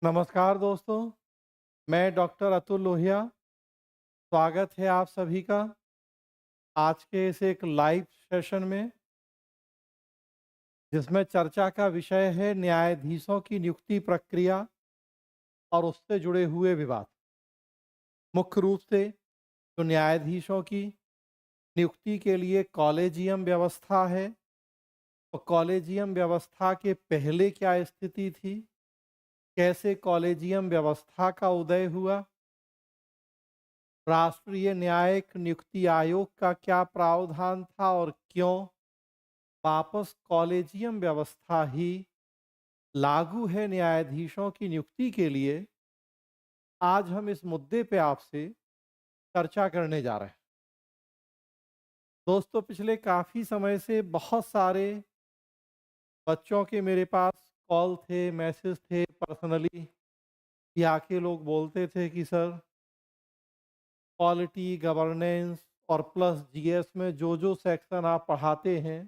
नमस्कार दोस्तों, मैं डॉक्टर अतुल लोहिया। स्वागत है आप सभी का आज के इस एक लाइव सेशन में, जिसमें चर्चा का विषय है न्यायाधीशों की नियुक्ति प्रक्रिया और उससे जुड़े हुए विवाद। मुख्य रूप से जो न्यायाधीशों की नियुक्ति के लिए कॉलेजियम व्यवस्था है, तो कॉलेजियम व्यवस्था के पहले क्या स्थिति थी, कैसे कॉलेजियम व्यवस्था का उदय हुआ, राष्ट्रीय न्यायिक नियुक्ति आयोग का क्या प्रावधान था और क्यों वापस कॉलेजियम व्यवस्था ही लागू है न्यायाधीशों की नियुक्ति के लिए। आज हम इस मुद्दे पे आपसे चर्चा करने जा रहे हैं। दोस्तों, पिछले काफ़ी समय से बहुत सारे बच्चों के मेरे पास कॉल थे, मैसेज थे पर्सनली, कि आके लोग बोलते थे कि सर, पॉलिटी, गवर्नेंस और प्लस जीएस में जो जो सेक्शन आप पढ़ाते हैं,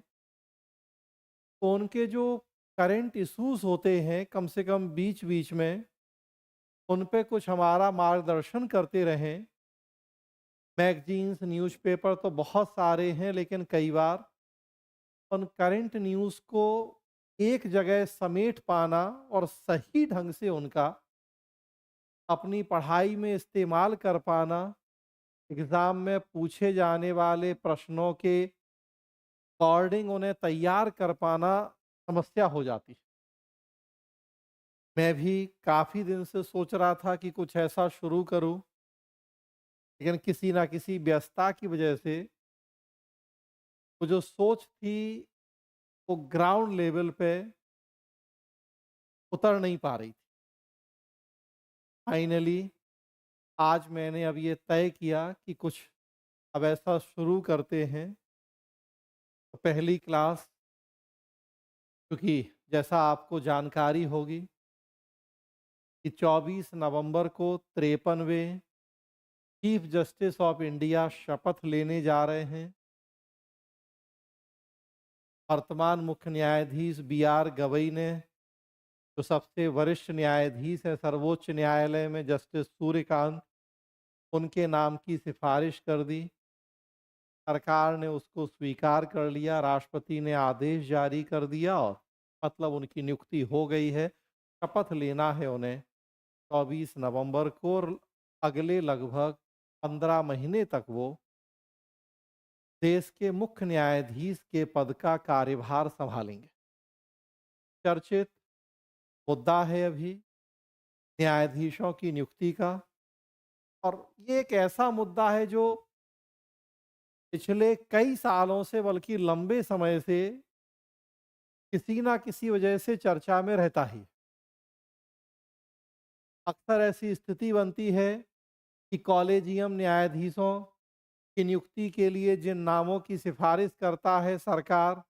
तो उनके जो करंट इश्यूज होते हैं, कम से कम बीच बीच में उन पे कुछ हमारा मार्गदर्शन करते रहें। मैगजीन्स, न्यूज़पेपर तो बहुत सारे हैं, लेकिन कई बार उन करंट न्यूज़ को एक जगह समेट पाना और सही ढंग से उनका अपनी पढ़ाई में इस्तेमाल कर पाना, एग्ज़ाम में पूछे जाने वाले प्रश्नों के अकॉर्डिंग उन्हें तैयार कर पाना समस्या हो जाती है। मैं भी काफ़ी दिन से सोच रहा था कि कुछ ऐसा शुरू करूं, लेकिन किसी ना किसी व्यस्तता की वजह से वो जो सोच थी, वो ग्राउंड लेवल पे उतर नहीं पा रही थी। फाइनली आज मैंने अब ये तय किया कि कुछ अब ऐसा शुरू करते हैं। तो पहली क्लास, क्योंकि जैसा आपको जानकारी होगी कि 24 नवंबर को 53वें चीफ जस्टिस ऑफ इंडिया शपथ लेने जा रहे हैं। वर्तमान मुख्य न्यायाधीश बी आर गवई ने, जो सबसे वरिष्ठ न्यायाधीश है सर्वोच्च न्यायालय में, जस्टिस सूर्यकांत, उनके नाम की सिफारिश कर दी। सरकार ने उसको स्वीकार कर लिया, राष्ट्रपति ने आदेश जारी कर दिया और मतलब उनकी नियुक्ति हो गई है। शपथ लेना है उन्हें 24 नवंबर को, और अगले लगभग 15 महीने तक वो देश के मुख्य न्यायाधीश के पद का कार्यभार संभालेंगे। चर्चित मुद्दा है अभी न्यायाधीशों की नियुक्ति का, और ये एक ऐसा मुद्दा है जो पिछले कई सालों से, बल्कि लंबे समय से किसी ना किसी वजह से चर्चा में रहता ही है। अक्सर ऐसी स्थिति बनती है कि कॉलेजियम न्यायाधीशों की नियुक्ति के लिए जिन नामों की सिफारिश करता है सरकार,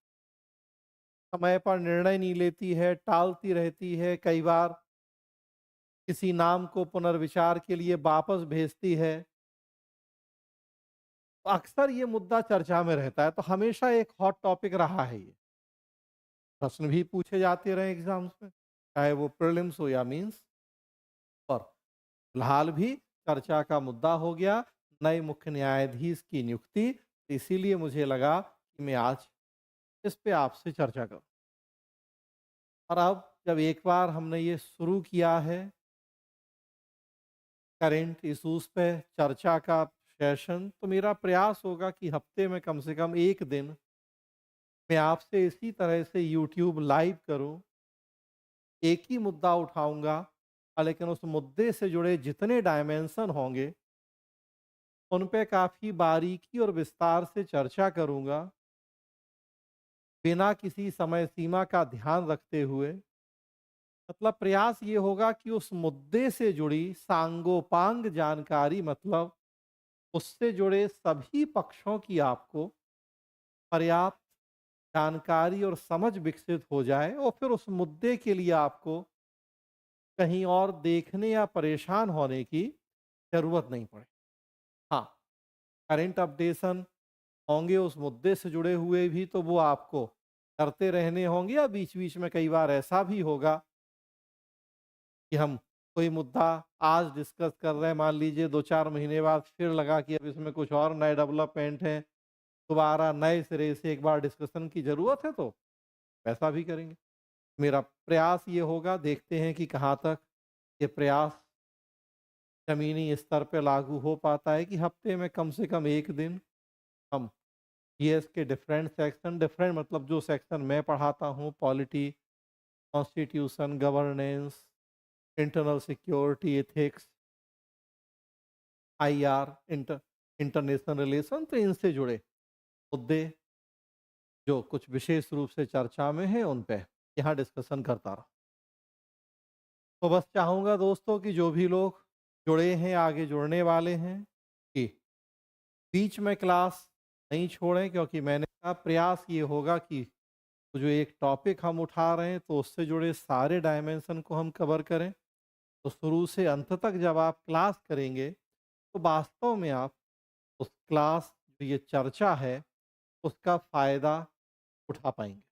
समय पर निर्णय नहीं लेती है, टालती रहती है, कई बार किसी नाम को पुनर्विचार के लिए वापस भेजती है। तो अक्सर ये मुद्दा चर्चा में रहता है, तो हमेशा एक हॉट टॉपिक रहा है ये। प्रश्न भी पूछे जाते रहे एग्जाम्स में, चाहे वो प्रीलिम्स हो या मेंस। पर फिलहाल भी चर्चा का मुद्दा हो गया नए मुख्य न्यायाधीश की नियुक्ति। तो इसीलिए मुझे लगा कि मैं आज इस पे आपसे चर्चा करूं। और अब जब एक बार हमने ये शुरू किया है करेंट इश्यूज पे चर्चा का सेशन, तो मेरा प्रयास होगा कि हफ्ते में कम से कम एक दिन मैं आपसे इसी तरह से यूट्यूब लाइव करूं। एक ही मुद्दा उठाऊंगा, लेकिन उस मुद्दे से जुड़े जितने डायमेंशन होंगे उन पे काफ़ी बारीकी और विस्तार से चर्चा करूंगा, बिना किसी समय सीमा का ध्यान रखते हुए। मतलब प्रयास ये होगा कि उस मुद्दे से जुड़ी सांगोपांग जानकारी, मतलब उससे जुड़े सभी पक्षों की आपको पर्याप्त जानकारी और समझ विकसित हो जाए, और फिर उस मुद्दे के लिए आपको कहीं और देखने या परेशान होने की ज़रूरत नहीं पड़े। हाँ, करंट अपडेशन होंगे उस मुद्दे से जुड़े हुए भी, तो वो आपको करते रहने होंगे, या बीच-बीच में कई बार ऐसा भी होगा कि हम कोई मुद्दा आज डिस्कस कर रहे हैं, मान लीजिए 2-4 महीने बाद फिर लगा कि अब इसमें कुछ और नए डेवलपमेंट हैं, दोबारा नए सिरे से एक बार डिस्कशन की ज़रूरत है तो वैसा भी करेंगे। मेरा प्रयास ये होगा, देखते हैं कि कहाँ तक ये प्रयास ज़मीनी स्तर पे लागू हो पाता है कि हफ्ते में कम से कम 1 दिन हम जीएस के डिफरेंट सेक्शन, डिफरेंट मतलब जो सेक्शन मैं पढ़ाता हूँ, polity, constitution, governance, internal security, ethics, IR, international relation, तो इनसे जुड़े मुद्दे जो कुछ विशेष रूप से चर्चा में हैं उन पे यहाँ डिस्कशन करता रहूँ। तो बस चाहूँगा दोस्तों कि जो भी लोग जुड़े हैं, आगे जुड़ने वाले हैं, कि बीच में क्लास नहीं छोड़ें, क्योंकि मैंने कहा प्रयास ये होगा कि जो एक टॉपिक हम उठा रहे हैं तो उससे जुड़े सारे डायमेंशन को हम कवर करें। तो शुरू से अंत तक जब आप क्लास करेंगे तो वास्तव में आप उस क्लास जो ये चर्चा है उसका फ़ायदा उठा पाएँगे।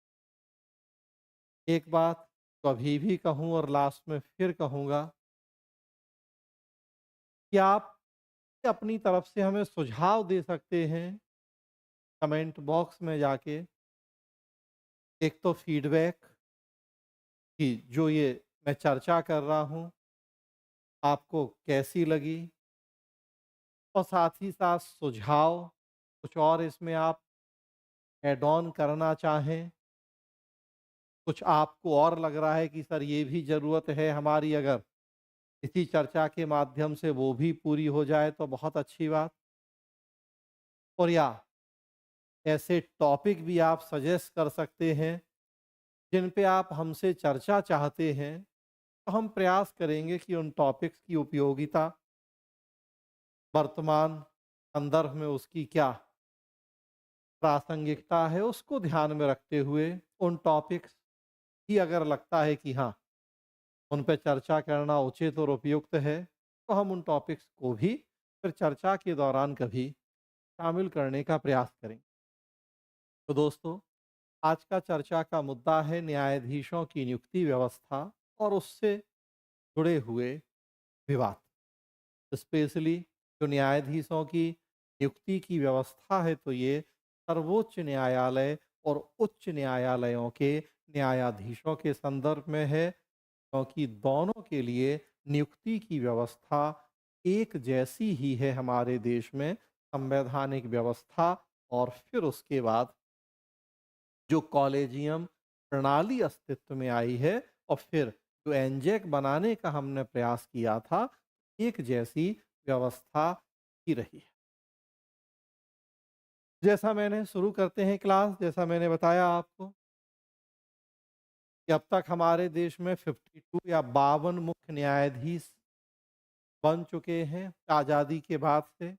एक बात तो अभी भी कहूँ और लास्ट में फिर कहूँगा कि आप अपनी तरफ से हमें सुझाव दे सकते हैं कमेंट बॉक्स में जाके। एक तो फीडबैक कि जो ये मैं चर्चा कर रहा हूँ आपको कैसी लगी, और साथ ही साथ सुझाव कुछ और इसमें आप ऐड ऑन करना चाहें, कुछ आपको और लग रहा है कि सर ये भी ज़रूरत है हमारी, अगर इसी चर्चा के माध्यम से वो भी पूरी हो जाए तो बहुत अच्छी बात। और या ऐसे टॉपिक भी आप सजेस्ट कर सकते हैं जिन पे आप हमसे चर्चा चाहते हैं, तो हम प्रयास करेंगे कि उन टॉपिक्स की उपयोगिता, वर्तमान संदर्भ में उसकी क्या प्रासंगिकता है, उसको ध्यान में रखते हुए उन टॉपिक्स की अगर लगता है कि हाँ, उन पे चर्चा करना उचित और उपयुक्त है, तो हम उन टॉपिक्स को भी फिर चर्चा के दौरान कभी शामिल करने का प्रयास करेंगे। तो दोस्तों, आज का चर्चा का मुद्दा है न्यायाधीशों की नियुक्ति व्यवस्था और उससे जुड़े हुए विवाद। स्पेशली जो न्यायाधीशों की नियुक्ति की व्यवस्था है, तो ये सर्वोच्च न्यायालय और उच्च न्यायालयों के न्यायाधीशों के संदर्भ में है, क्योंकि दोनों के लिए नियुक्ति की व्यवस्था एक जैसी ही है हमारे देश में, संवैधानिक व्यवस्था। और फिर उसके बाद जो कॉलेजियम प्रणाली अस्तित्व में आई है, और फिर जो एनजेक बनाने का हमने प्रयास किया था, एक जैसी व्यवस्था की रही है। जैसा मैंने शुरू करते हैं क्लास, जैसा मैंने बताया आपको कि अब तक हमारे देश में 52 या 52 मुख्य न्यायाधीश बन चुके हैं आज़ादी के बाद से।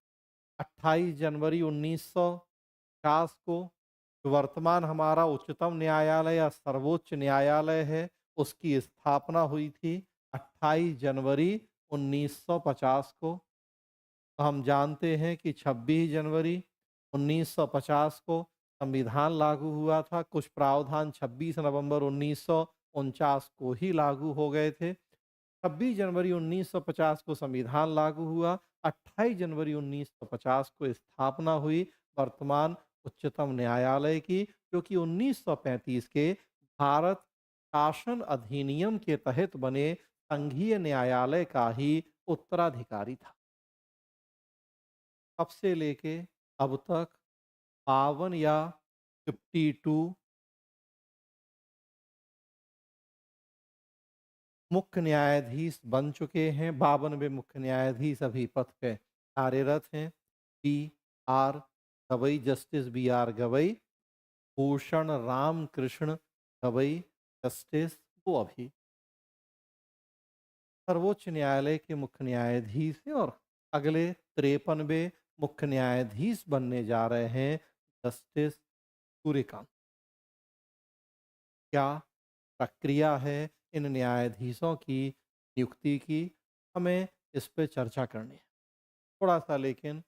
28 जनवरी 1950 को जो वर्तमान हमारा उच्चतम न्यायालय या सर्वोच्च न्यायालय है, उसकी स्थापना हुई थी 28 जनवरी 1950 को। तो हम जानते हैं कि 26 जनवरी 1950 को संविधान लागू हुआ था। कुछ प्रावधान 26 नवंबर 1949 को ही लागू हो गए थे। 26 जनवरी 1950 को संविधान लागू हुआ, 28 जनवरी 1950 को स्थापना हुई वर्तमान उच्चतम न्यायालय की, जो कि 1935 के भारत शासन अधिनियम के तहत बने संघीय न्यायालय का ही उत्तराधिकारी था। तब से लेके अब तक 52 या 52 मुख्य न्यायाधीश बन चुके हैं। 52वें मुख्य न्यायाधीश अभी पद पे कार्यरत हैं। B R Gavai, justice B R Gavai, Bhushan Ram Krishna Gavai justice, वो अभी सर्वोच्च न्यायालय के मुख्य न्यायाधीश हैं, और अगले 53वें मुख्य न्यायाधीश बनने जा रहे हैं जस्टिस सूर्यकांत। क्या प्रक्रिया है इन न्यायाधीशों की नियुक्ति की, हमें इस पे चर्चा करनी है। थोड़ा सा लेकिन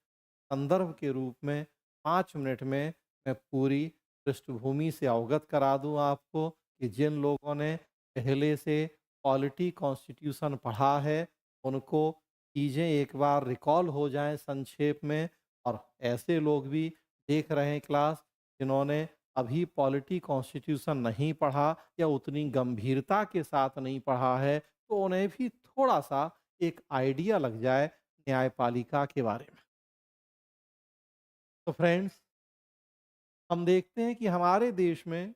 संदर्भ के रूप में 5 मिनट में मैं पूरी पृष्ठभूमि से अवगत करा दूं आपको, कि जिन लोगों ने पहले से पॉलिटी कॉन्स्टिट्यूशन पढ़ा है उनको चीज़ें एक बार रिकॉल हो जाएँ संक्षेप में। और ऐसे लोग भी देख रहे हैं क्लास, जिन्होंने अभी पॉलिटी कॉन्स्टिट्यूशन नहीं पढ़ा या उतनी गंभीरता के साथ नहीं पढ़ा है, तो उन्हें भी थोड़ा-सा एक आइडिया लग जाए न्यायपालिका के बारे में। तो फ्रेंड्स, हम देखते हैं कि हमारे देश में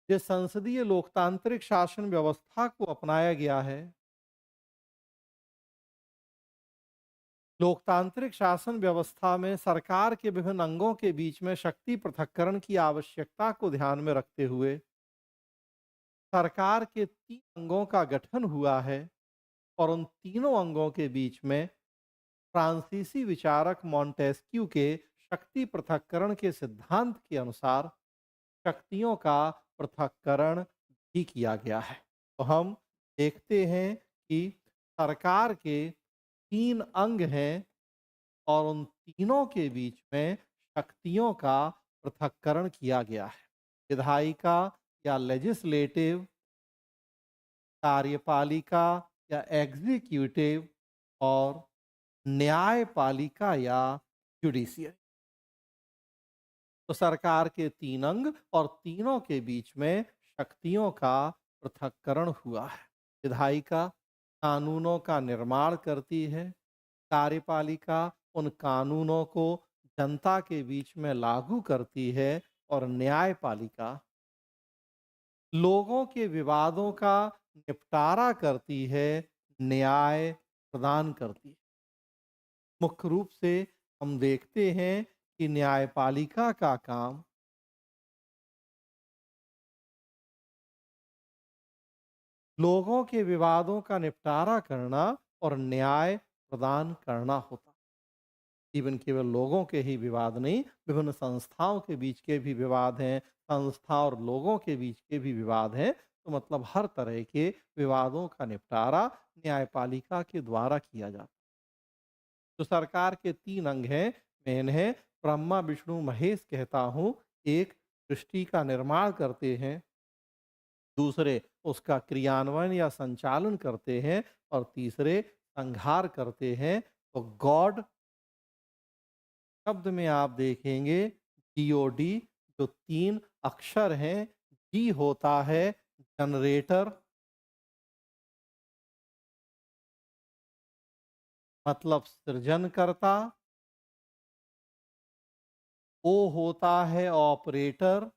जिस संसदीय लोकतांत्रिक शासन व्यवस्था को अपनाया गया है, लोकतांत्रिक शासन व्यवस्था में सरकार के विभिन्न अंगों के बीच में शक्ति पृथक्करण की आवश्यकता को ध्यान में रखते हुए सरकार के 3 अंगों का गठन हुआ है। और उन तीनों अंगों के बीच में फ्रांसीसी विचारक मॉन्टेस्क्यू के शक्ति पृथक्करण के सिद्धांत के अनुसार शक्तियों का पृथक्करण भी किया गया है। तो हम देखते हैं कि सरकार के 3 अंग हैं और उन तीनों के बीच में शक्तियों का पृथक्करण किया गया है। विधायिका या लेजिस्लेटिव, कार्यपालिका या एग्जीक्यूटिव, और न्यायपालिका या जुडिशियरी। तो सरकार के 3 अंग और तीनों के बीच में शक्तियों का पृथक्करण हुआ है। विधायिका कानूनों का निर्माण करती है, कार्यपालिका उन कानूनों को जनता के बीच में लागू करती है, और न्यायपालिका लोगों के विवादों का निपटारा करती है, न्याय प्रदान करती है। मुख्य रूप से हम देखते हैं कि न्यायपालिका का काम लोगों के विवादों का निपटारा करना और न्याय प्रदान करना होता है। इवन केवल लोगों के ही विवाद नहीं, विभिन्न संस्थाओं के बीच के भी विवाद हैं, संस्था और लोगों के बीच के भी विवाद हैं। तो मतलब हर तरह के विवादों का निपटारा न्यायपालिका के द्वारा किया जाता है। तो सरकार के 3 अंग हैं, मैं इन्हें ब्रह्मा विष्णु महेश कहता हूँ। एक, सृष्टि का निर्माण करते हैं, दूसरे उसका क्रियान्वयन या संचालन करते हैं, और तीसरे संहार करते हैं। तो गॉड शब्द में आप देखेंगे जीओडी, जो 3 अक्षर हैं। जी होता है जनरेटर, मतलब सृजनकर्ता। ओ होता है ऑपरेटर,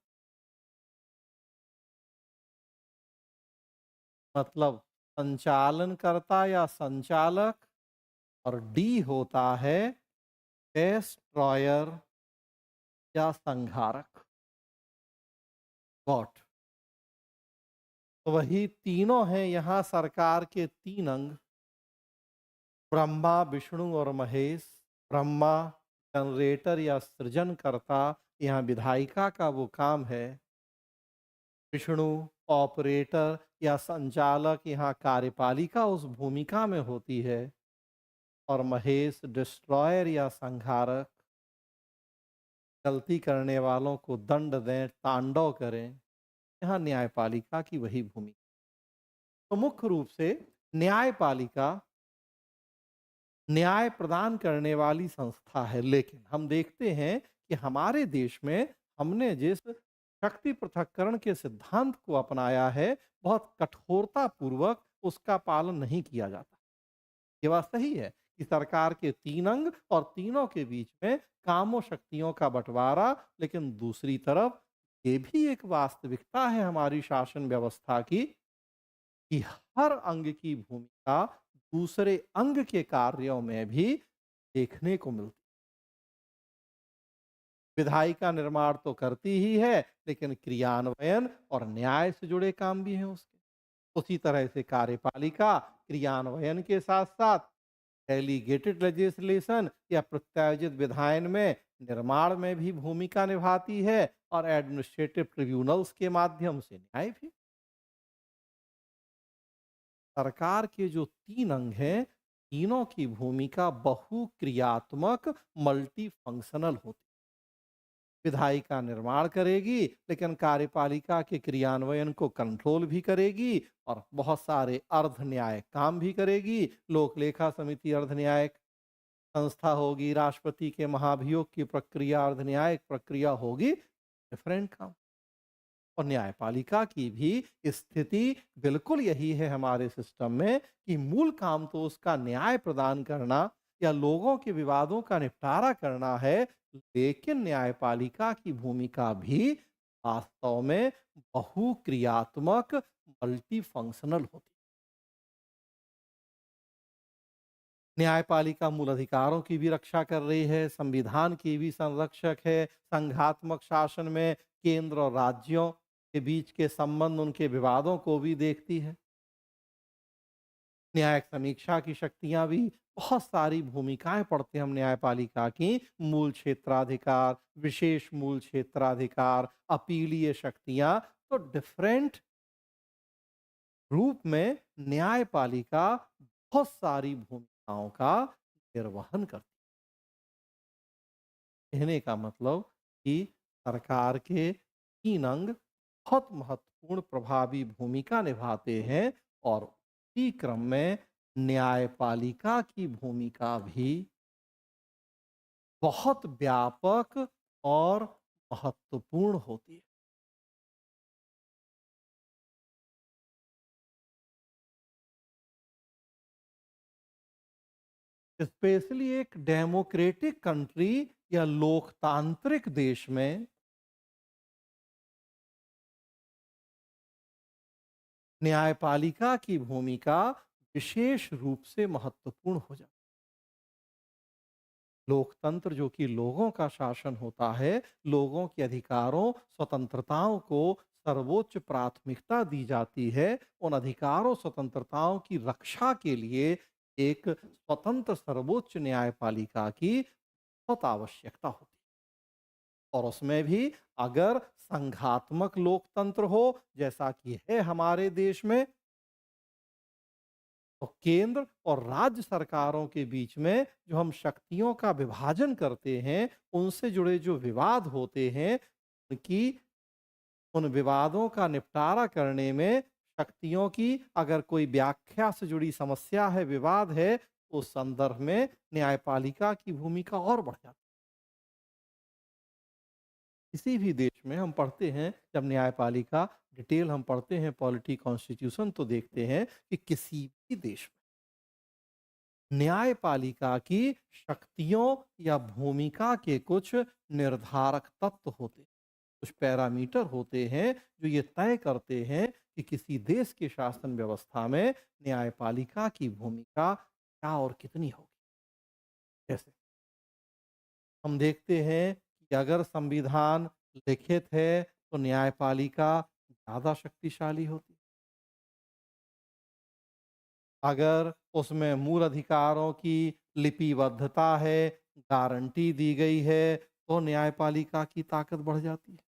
मतलब संचालनकर्ता या संचालक। और डी होता है डेस्ट्रॉयर या संहारक, गॉड। तो वही तीनों हैं यहाँ सरकार के 3 अंग, ब्रह्मा विष्णु और महेश। ब्रह्मा जनरेटर या सृजनकर्ता, यहाँ विधायिका का वो काम है। विष्णु ऑपरेटर या संचालक, यहाँ कार्यपालिका उस भूमिका में होती है। और महेश डिस्ट्रॉयर या संहारक, गलती करने वालों को दंड दें, तांडव करें। यहाँ न्यायपालिका की वही भूमिका। तो मुख्य रूप से न्यायपालिका न्याय प्रदान करने वाली संस्था है। लेकिन हम देखते हैं कि हमारे देश में हमने जिस शक्ति पृथक्करण के सिद्धांत को अपनाया है, बहुत कठोरता पूर्वक उसका पालन नहीं किया जाता। ये बात सही है कि सरकार के 3 अंग और तीनों के बीच में कामों शक्तियों का बंटवारा, लेकिन दूसरी तरफ ये भी एक वास्तविकता है हमारी शासन व्यवस्था की कि हर अंग की भूमिका दूसरे अंग के कार्यों में भी देखने को मिलती। विधायी का निर्माण तो करती ही है, लेकिन क्रियान्वयन और न्याय से जुड़े काम भी हैं उसके। उसी तरह से कार्यपालिका क्रियान्वयन के साथ साथ डेलीगेटेड लेजिस्लेशन या प्रत्यायोजित विधायन में निर्माण में भी भूमिका निभाती है, और एडमिनिस्ट्रेटिव ट्रिब्यूनल्स के माध्यम से न्याय भी। सरकार के जो 3 अंग हैं, तीनों की भूमिका बहुक्रियात्मक, मल्टी फंक्शनल होती है। विधायिका निर्माण करेगी, लेकिन कार्यपालिका के क्रियान्वयन को कंट्रोल भी करेगी और बहुत सारे अर्ध न्यायिक काम भी करेगी। लोक लेखा समिति अर्ध न्यायिक संस्था होगी, राष्ट्रपति के महाभियोग की प्रक्रिया अर्ध न्यायिक प्रक्रिया होगी, डिफरेंट काम। और न्यायपालिका की भी स्थिति बिल्कुल यही है हमारे सिस्टम में कि मूल काम तो उसका न्याय प्रदान करना या लोगों के विवादों का निपटारा करना है, लेकिन न्यायपालिका की भूमिका भी वास्तव में बहुक्रियात्मक मल्टी फंक्शनल होती है। न्यायपालिका मूल अधिकारों की भी रक्षा कर रही है, संविधान की भी संरक्षक है, संघात्मक शासन में केंद्र और राज्यों के बीच के संबंध, उनके विवादों को भी देखती है। न्यायिक समीक्षा की शक्तियां भी बहुत सारी भूमिकाएं पढ़ते हैं हम न्यायपालिका की। मूल क्षेत्राधिकार, विशेष मूल क्षेत्राधिकार, अपीलीय शक्तियां, तो डिफरेंट रूप में न्यायपालिका बहुत सारी भूमिकाओं का निर्वहन करती है। कहने का मतलब कि सरकार के 3 अंग बहुत महत्वपूर्ण प्रभावी भूमिका निभाते हैं और उसी क्रम में न्यायपालिका की भूमिका भी बहुत व्यापक और महत्वपूर्ण होती है। स्पेशली एक डेमोक्रेटिक कंट्री या लोकतांत्रिक देश में न्यायपालिका की भूमिका विशेष रूप से महत्वपूर्ण हो जाती है। लोकतंत्र जो कि लोगों का शासन होता है, लोगों के अधिकारों, स्वतंत्रताओं को सर्वोच्च प्राथमिकता दी जाती है। उन अधिकारों, स्वतंत्रताओं की रक्षा के लिए एक स्वतंत्र सर्वोच्च न्यायपालिका की बहुत आवश्यकता होती है। और उसमें भी अगर संघात्मक लोकतंत्र हो, जैसा कि है हमारे देश में, तो केंद्र और राज्य सरकारों के बीच में जो हम शक्तियों का विभाजन करते हैं, उनसे जुड़े जो विवाद होते हैं, उनकी उन विवादों का निपटारा करने में शक्तियों की अगर कोई व्याख्या से जुड़ी समस्या है, विवाद है, उस संदर्भ में न्यायपालिका की भूमिका और बढ़ जाती है। किसी भी देश में हम पढ़ते हैं, जब न्यायपालिका डिटेल हम पढ़ते हैं पॉलिटी कॉन्स्टिट्यूशन, तो देखते हैं कि किसी भी देश न्यायपालिका की शक्तियों या भूमिका के कुछ निर्धारक तत्व होते हैं, कुछ पैरामीटर होते हैं जो ये तय करते हैं कि किसी देश के शासन व्यवस्था में न्यायपालिका की भूमिका क्या और कितनी होगी। जैसे हम देखते हैं कि अगर संविधान लिखित है तो न्यायपालिका ज़्यादा शक्तिशाली होती है। अगर उसमें मूल अधिकारों की लिपिबद्धता है, गारंटी दी गई है, तो न्यायपालिका की ताकत बढ़ जाती है।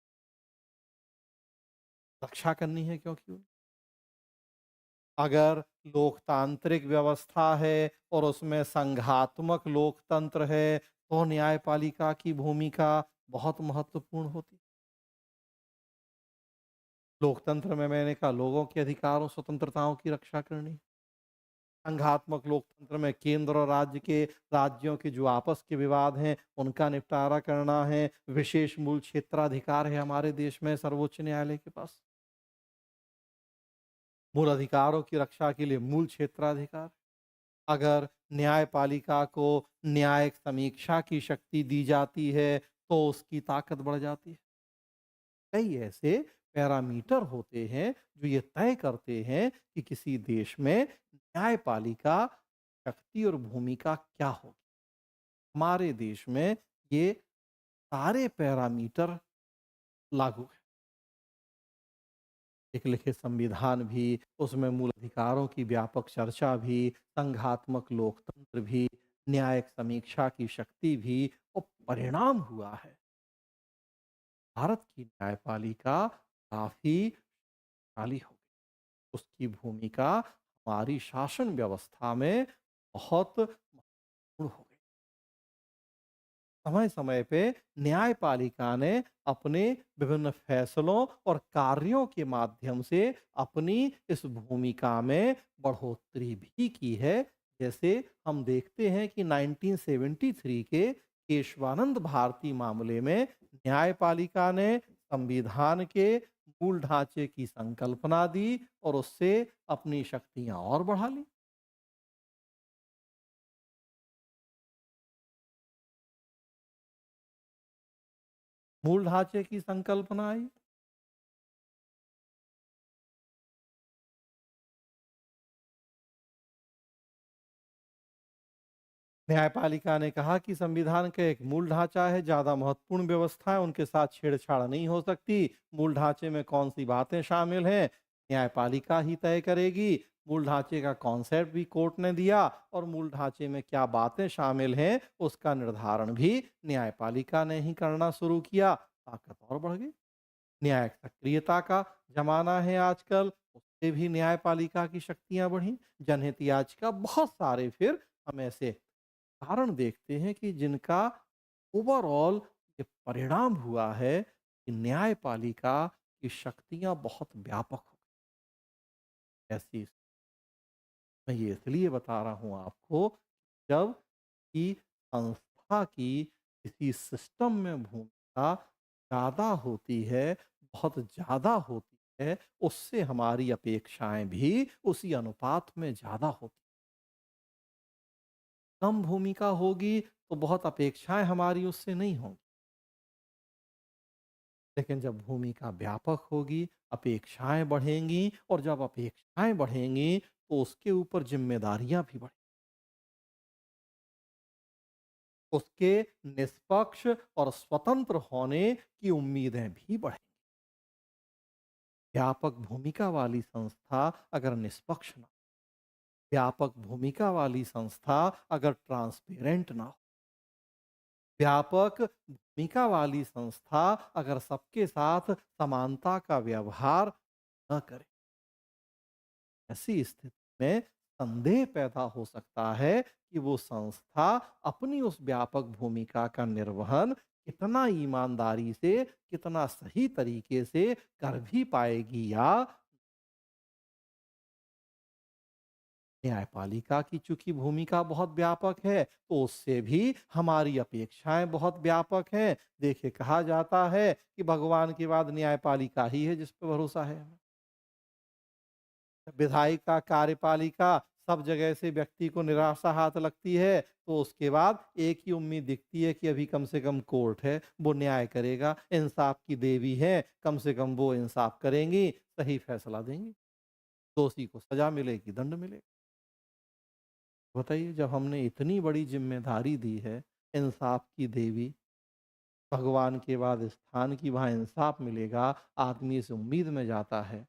रक्षा करनी है क्योंकि अगर लोकतांत्रिक व्यवस्था है और उसमें संघात्मक लोकतंत्र है, तो न्यायपालिका की भूमिका बहुत महत्वपूर्ण होती है। लोकतंत्र में मैंने कहा लोगों के अधिकारों, स्वतंत्रताओं की रक्षा करनी। संघात्मक लोकतंत्र में केंद्र और राज्यों के जो आपस के विवाद हैं, उनका निपटारा करना है। विशेष मूल क्षेत्राधिकार है हमारे देश में सर्वोच्च न्यायालय के पास। मूल अधिकारों की रक्षा के लिए मूल क्षेत्राधिकार। अगर न्यायपालिका को न्यायिक समीक्षा की शक्ति दी जाती है, तो उसकी ताकत बढ़ जाती है। कई ऐसे पैरामीटर होते हैं जो ये तय करते हैं कि किसी देश में न्यायपालिका शक्ति और भूमिका क्या होगी। हमारे देश में ये सारे पैरामीटर लागू है। एक लिखित संविधान भी, उसमें मूल अधिकारों की व्यापक चर्चा भी, संघात्मक लोकतंत्र भी, न्यायिक समीक्षा की शक्ति भी, और परिणाम हुआ है भारत की न्यायपालिका काफी शक्तिशाली हो गई। उसकी भूमिका हमारी शासन व्यवस्था में बहुत महत्वपूर्ण हो गई। समय-समय पे न्यायपालिका ने अपने विभिन्न फैसलों और कार्यों के माध्यम से अपनी इस भूमिका में बढ़ोतरी भी की है। जैसे हम देखते हैं कि 1973 के केशवानंद भारती मामले में न्यायपालिका ने संविधान के मूल ढांचे की संकल्पना दी और उससे अपनी शक्तियां और बढ़ा ली। मूल ढांचे की संकल्पना आई। न्यायपालिका ने कहा कि संविधान का एक मूल ढांचा है, ज्यादा महत्वपूर्ण व्यवस्थाएं उनके साथ छेड़छाड़ नहीं हो सकती। मूल ढांचे में कौन सी बातें शामिल हैं, न्यायपालिका ही तय करेगी। मूल ढांचे का कॉन्सेप्ट भी कोर्ट ने दिया और मूल ढांचे में क्या बातें शामिल हैं उसका निर्धारण भी न्यायपालिका ने ही करना शुरू किया। ताकत और बढ़ गई। न्यायिक सक्रियता का जमाना है आजकल, उससे भी न्यायपालिका की शक्तियां बढ़ी। जनहित याचिका बहुत सारे फिर हम ऐसे कारण देखते हैं कि जिनका ओवरऑल ये परिणाम हुआ है कि न्यायपालिका की शक्तियां बहुत व्यापक हो गई। ऐसी मैं ये इसलिए बता रहा हूँ आपको, जब कि संस्था की किसी सिस्टम में भूमिका ज़्यादा होती है, बहुत ज़्यादा होती है, उससे हमारी अपेक्षाएं भी उसी अनुपात में ज़्यादा होती। कम भूमिका होगी तो बहुत अपेक्षाएं हमारी उससे नहीं होंगी। लेकिन जब भूमिका व्यापक होगी, अपेक्षाएं बढ़ेंगी और जब अपेक्षाएं बढ़ेंगी तो उसके ऊपर जिम्मेदारियां भी बढ़ेंगी। उसके निष्पक्ष और स्वतंत्र होने की उम्मीदें भी बढ़ेंगी। व्यापक भूमिका वाली संस्था अगर निष्पक्ष ना हो, व्यापक भूमिका वाली संस्था अगर ट्रांसपेरेंट ना हो, व्यापक भूमिका वाली संस्था अगर सबके साथ समानता का व्यवहार न करे, ऐसी स्थिति में संदेह पैदा हो सकता है कि वो संस्था अपनी उस व्यापक भूमिका का निर्वहन कितना ईमानदारी से, कितना सही तरीके से कर भी पाएगी या न्यायपालिका की चूंकि भूमिका बहुत व्यापक है तो उससे भी हमारी अपेक्षाएं बहुत व्यापक हैं। देखिए कहा जाता है कि भगवान के बाद न्यायपालिका ही है जिस पर भरोसा है हमें। विधायिका, कार्यपालिका सब जगह से व्यक्ति को निराशा हाथ लगती है, तो उसके बाद एक ही उम्मीद दिखती है कि अभी कम से कम कोर्ट है, वो न्याय करेगा, इंसाफ की देवी है, कम से कम वो इंसाफ करेंगी, सही फैसला देंगी, दोषी को सजा मिलेगी, दंड मिलेगा। बताइए जब हमने इतनी बड़ी ज़िम्मेदारी दी है, इंसाफ की देवी, भगवान के बाद स्थान की वहाँ इंसाफ मिलेगा, आदमी इस उम्मीद में जाता है,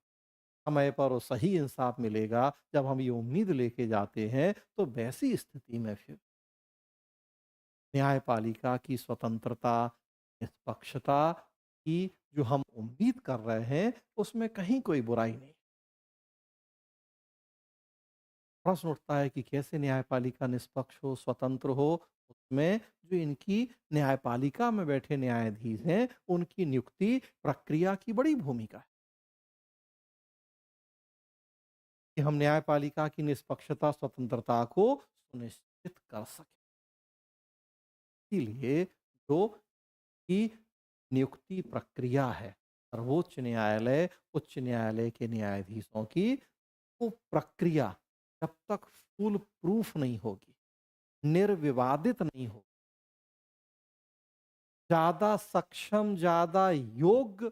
समय पर वो सही इंसाफ मिलेगा, जब हम ये उम्मीद लेके जाते हैं, तो वैसी स्थिति में फिर न्यायपालिका की स्वतंत्रता, निष्पक्षता की जो हम उम्मीद कर रहे हैं, उसमें कहीं कोई बुराई नहीं। प्रश्न उठता है कि कैसे न्यायपालिका निष्पक्ष हो, स्वतंत्र हो? उसमें जो इनकी न्यायपालिका में बैठे न्यायाधीश हैं, उनकी नियुक्ति प्रक्रिया की बड़ी भूमिका है कि हम न्यायपालिका की निष्पक्षता, स्वतंत्रता को सुनिश्चित कर सकें। इसीलिए जो की नियुक्ति प्रक्रिया है, सर्वोच्च न्यायालय, उच्च न्यायालय के न्यायाधीशों की वो प्रक्रिया जब तक फुल प्रूफ नहीं होगी, निर्विवादित नहीं होगी, ज़्यादा सक्षम, ज़्यादा योग्य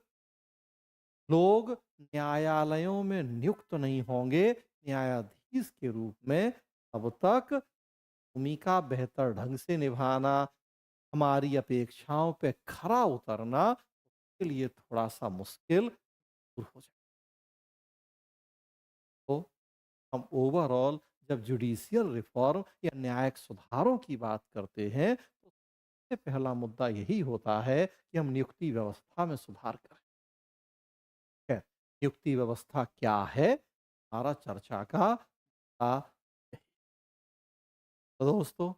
लोग न्यायालयों में नियुक्त नहीं होंगे न्यायाधीश के रूप में, तब तक भूमिका बेहतर ढंग से निभाना, हमारी अपेक्षाओं पे खरा उतरना उसके लिए थोड़ा-सा मुश्किल ज़रूर हो जाए। तो हम ओवरऑल जब जुडिशियल रिफॉर्म या न्यायिक सुधारों की बात करते हैं, तो सबसे पहला मुद्दा यही होता है कि हम नियुक्ति व्यवस्था में सुधार करें। है। नियुक्ति व्यवस्था क्या है? हमारा चर्चा का मुद्दा यही। तो दोस्तों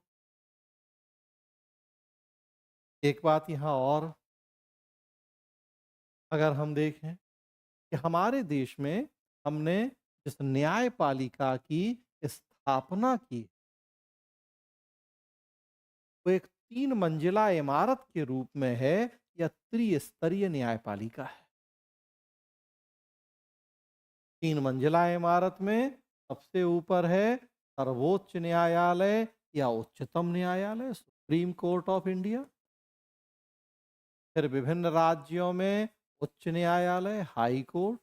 एक बात यहाँ और अगर हम देखें कि हमारे देश में हमने जिस न्यायपालिका की स्थापना की, वो एक 3 मंजिला इमारत के रूप में है या त्रिस्तरीय न्यायपालिका है। 3 मंजिला इमारत में सबसे ऊपर है सर्वोच्च न्यायालय या उच्चतम न्यायालय, सुप्रीम कोर्ट ऑफ इंडिया। फिर विभिन्न राज्यों में उच्च न्यायालय, हाई कोर्ट।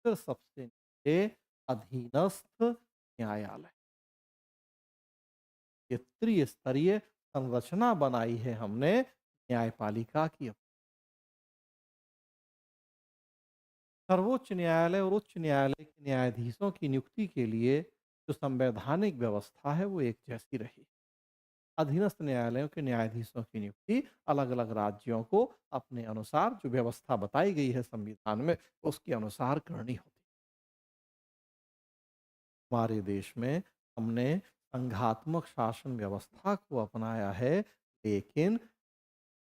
फिर सबसे नीचे अधीनस्थ न्यायालय। ये त्रिस्तरीय संरचना बनाई है हमने न्यायपालिका की। सर्वोच्च न्यायालय और उच्च न्यायालय के न्यायाधीशों की नियुक्ति के लिए जो संवैधानिक व्यवस्था है वो एक जैसी रही। अधीनस्थ न्यायालयों के न्यायाधीशों की नियुक्ति अलग अलग राज्यों को अपने अनुसार जो व्यवस्था बताई गई है संविधान में उसके अनुसार करनी होती। हमारे देश में हमने संघात्मक शासन व्यवस्था को अपनाया है, लेकिन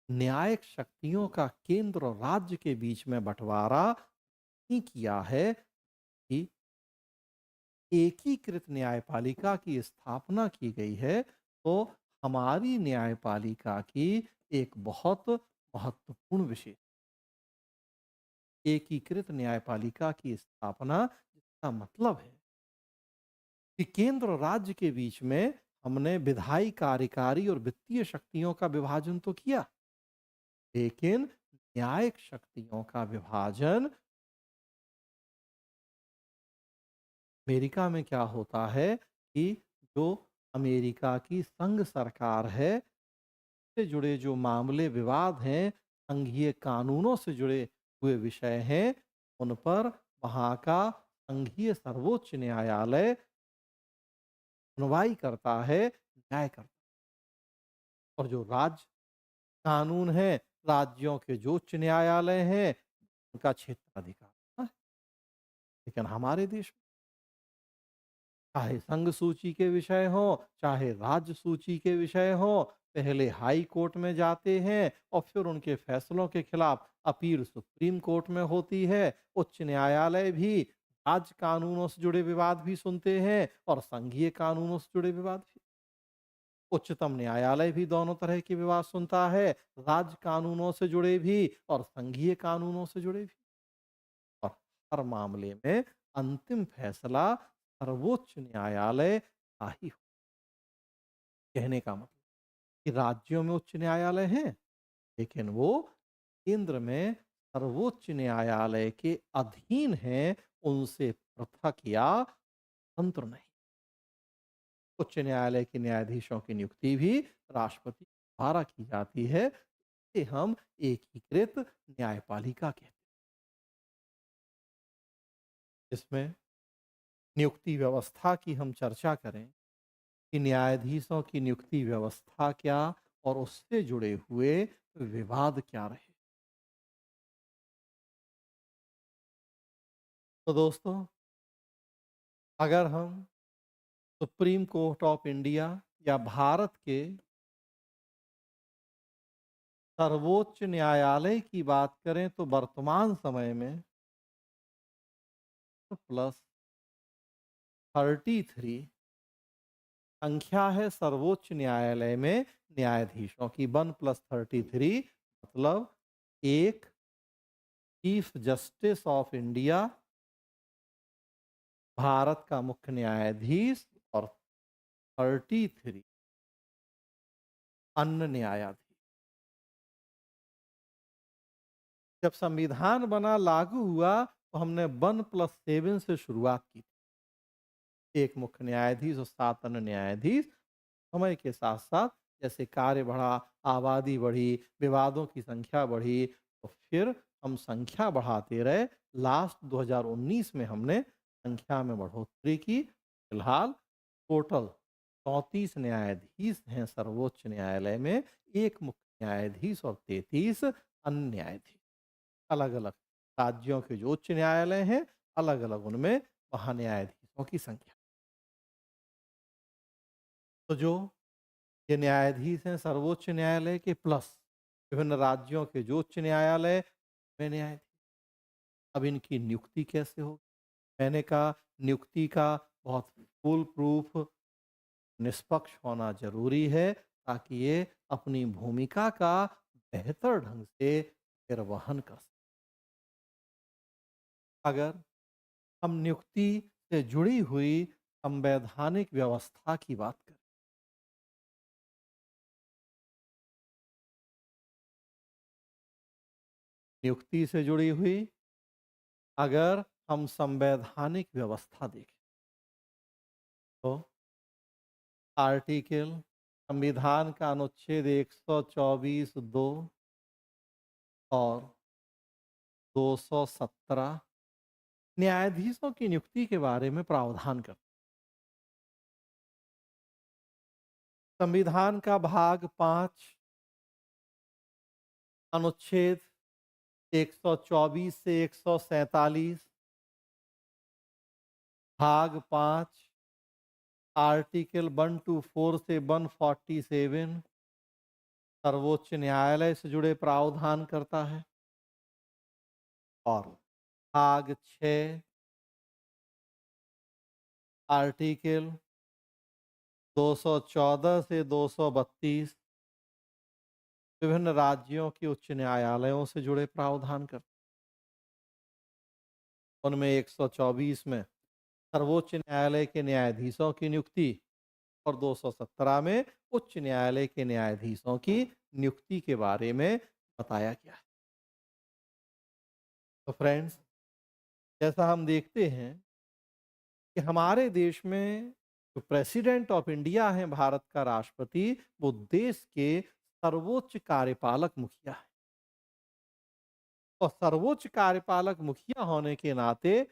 न्यायिक शक्तियों का केंद्र और राज्य के बीच में बंटवारा नहीं किया है कि एकीकृत न्यायपालिका की स्थापना की गई है। तो हमारी न्यायपालिका की एक बहुत महत्वपूर्ण विषय एकीकृत न्यायपालिका की स्थापना, जिसका मतलब है कि केंद्र और राज्य के बीच में हमने विधायी, कार्यकारी और वित्तीय शक्तियों का विभाजन तो किया, लेकिन न्यायिक शक्तियों का विभाजन अमेरिका में क्या होता है कि जो अमेरिका की संघ सरकार है से जुड़े जो मामले विवाद हैं, संघीय कानूनों से जुड़े हुए विषय हैं, उन पर वहाँ का संघीय सर्वोच्च न्यायालय सुनवाई करता है, न्याय करता है। और जो राज्य कानून है, राज्यों के जो उच्च न्यायालय हैं, उनका क्षेत्राधिकार है। लेकिन हमारे देश में चाहे संघ सूची के विषय हों, चाहे राज्य सूची के विषय हों, पहले हाई कोर्ट में जाते हैं और फिर उनके फैसलों के खिलाफ अपील सुप्रीम कोर्ट में होती है। उच्च न्यायालय भी राज्य कानूनों से जुड़े विवाद भी सुनते हैं और संघीय कानूनों से जुड़े विवाद भी। उच्चतम न्यायालय भी दोनों तरह के विवाद सुनता है, राज्य कानूनों से जुड़े भी और संघीय कानूनों से जुड़े भी। और हर मामले में अंतिम फैसला सर्वोच्च न्यायालय का ही हो। कहने का मतलब कि राज्यों में उच्च न्यायालय हैं, लेकिन वो केंद्र में सर्वोच्च न्यायालय के अधीन हैं, उनसे पृथक या स्वतंत्र नहीं। उच्च न्यायालय के न्यायाधीशों की नियुक्ति भी राष्ट्रपति द्वारा की जाती है। इसे हम एकीकृत न्यायपालिका कहते हैं। इसमें नियुक्ति व्यवस्था की हम चर्चा करें कि न्यायाधीशों की नियुक्ति व्यवस्था क्या और उससे जुड़े हुए विवाद क्या रहे। तो दोस्तों, अगर हम सुप्रीम कोर्ट ऑफ इंडिया या भारत के सर्वोच्च न्यायालय की बात करें तो वर्तमान समय में प्लस 33 संख्या है सर्वोच्च न्यायालय में न्यायाधीशों की। 1+33 मतलब एक chief justice of India Bharat का मुख्य न्यायाधीश और 33 अन्य न्यायाधीश। जब संविधान बना लागू हुआ तो हमने 1+7 से शुरुआत की थी। एक मुख्य न्यायाधीश और 7 अन्य न्यायाधीश। समय के साथ साथ जैसे कार्य बढ़ा, आबादी बढ़ी, विवादों की संख्या बढ़ी, तो फिर हम संख्या बढ़ाते रहे। लास्ट 2019 में हमने संख्या में बढ़ोतरी की। फिलहाल टोटल 34 न्यायाधीश हैं सर्वोच्च न्यायालय में, एक मुख्य न्यायाधीश और 33 अन्य न्यायाधीश। अलग अलग राज्यों के जो उच्च न्यायालय हैं, अलग अलग उनमें वहाँ न्यायाधीशों की संख्या। तो जो ये न्यायाधीश हैं सर्वोच्च न्यायालय के प्लस विभिन्न राज्यों के जो उच्च न्यायालय में न्यायाधीश। अब इनकी नियुक्ति कैसे होगी? मैंने कहा नियुक्ति का बहुत फुल प्रूफ निष्पक्ष होना ज़रूरी है ताकि ये अपनी भूमिका का बेहतर ढंग से निर्वहन कर सकें। अगर हम नियुक्ति से जुड़ी हुई संवैधानिक व्यवस्था की बात करें, नियुक्ति से जुड़ी हुई अगर हम संवैधानिक व्यवस्था देखें तो आर्टिकल संविधान का अनुच्छेद 124 दो और 217 न्यायाधीशों की नियुक्ति के बारे में प्रावधान करता है। संविधान का भाग 5 अनुच्छेद 124 से 147, भाग 5 आर्टिकल 124 से 147 सर्वोच्च न्यायालय से जुड़े प्रावधान करता है और भाग 6 आर्टिकल 214 से 232 विभिन्न राज्यों के उच्च न्यायालयों से जुड़े प्रावधान करते हैं। उनमें 124 में सर्वोच्च न्यायालय के न्यायाधीशों की नियुक्ति और 217 में उच्च न्यायालय के न्यायाधीशों की नियुक्ति के बारे में बताया गया है। तो फ्रेंड्स, जैसा हम देखते हैं कि हमारे देश में जो प्रेसिडेंट ऑफ इंडिया है, भारत का राष्ट्रपति, वो देश के सर्वोच्च कार्यपालक मुखिया है और सर्वोच्च कार्यपालक मुखिया होने के नाते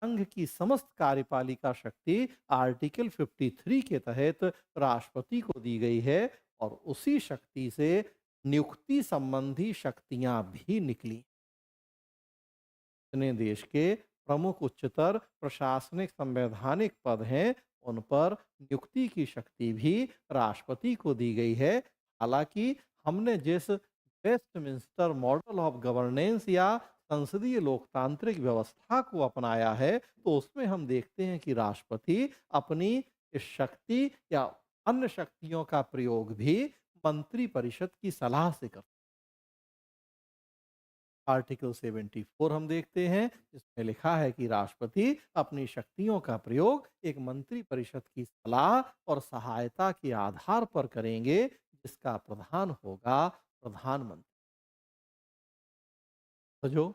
संघ की समस्त कार्यपालिका शक्ति आर्टिकल 53 के तहत राष्ट्रपति को दी गई है और उसी शक्ति से नियुक्ति संबंधी शक्तियां भी निकली। अपने देश के प्रमुख उच्चतर प्रशासनिक संवैधानिक पद हैं, उन पर नियुक्ति की शक्ति भी राष्ट्रपति को दी गई है। हालांकि हमने जिस वेस्टमिंस्टर मॉडल ऑफ गवर्नेंस या संसदीय लोकतांत्रिक व्यवस्था को अपनाया है, तो उसमें हम देखते हैं कि राष्ट्रपति अपनी इस शक्ति या अन्य शक्तियों का प्रयोग भी मंत्री परिषद की सलाह से करते हैं। आर्टिकल 74 हम देखते हैं जिसमें लिखा है कि राष्ट्रपति अपनी शक्तियों का प्रयोग एक मंत्री परिषद की सलाह और सहायता के आधार पर करेंगे जिसका प्रधान होगा प्रधानमंत्री। तो जो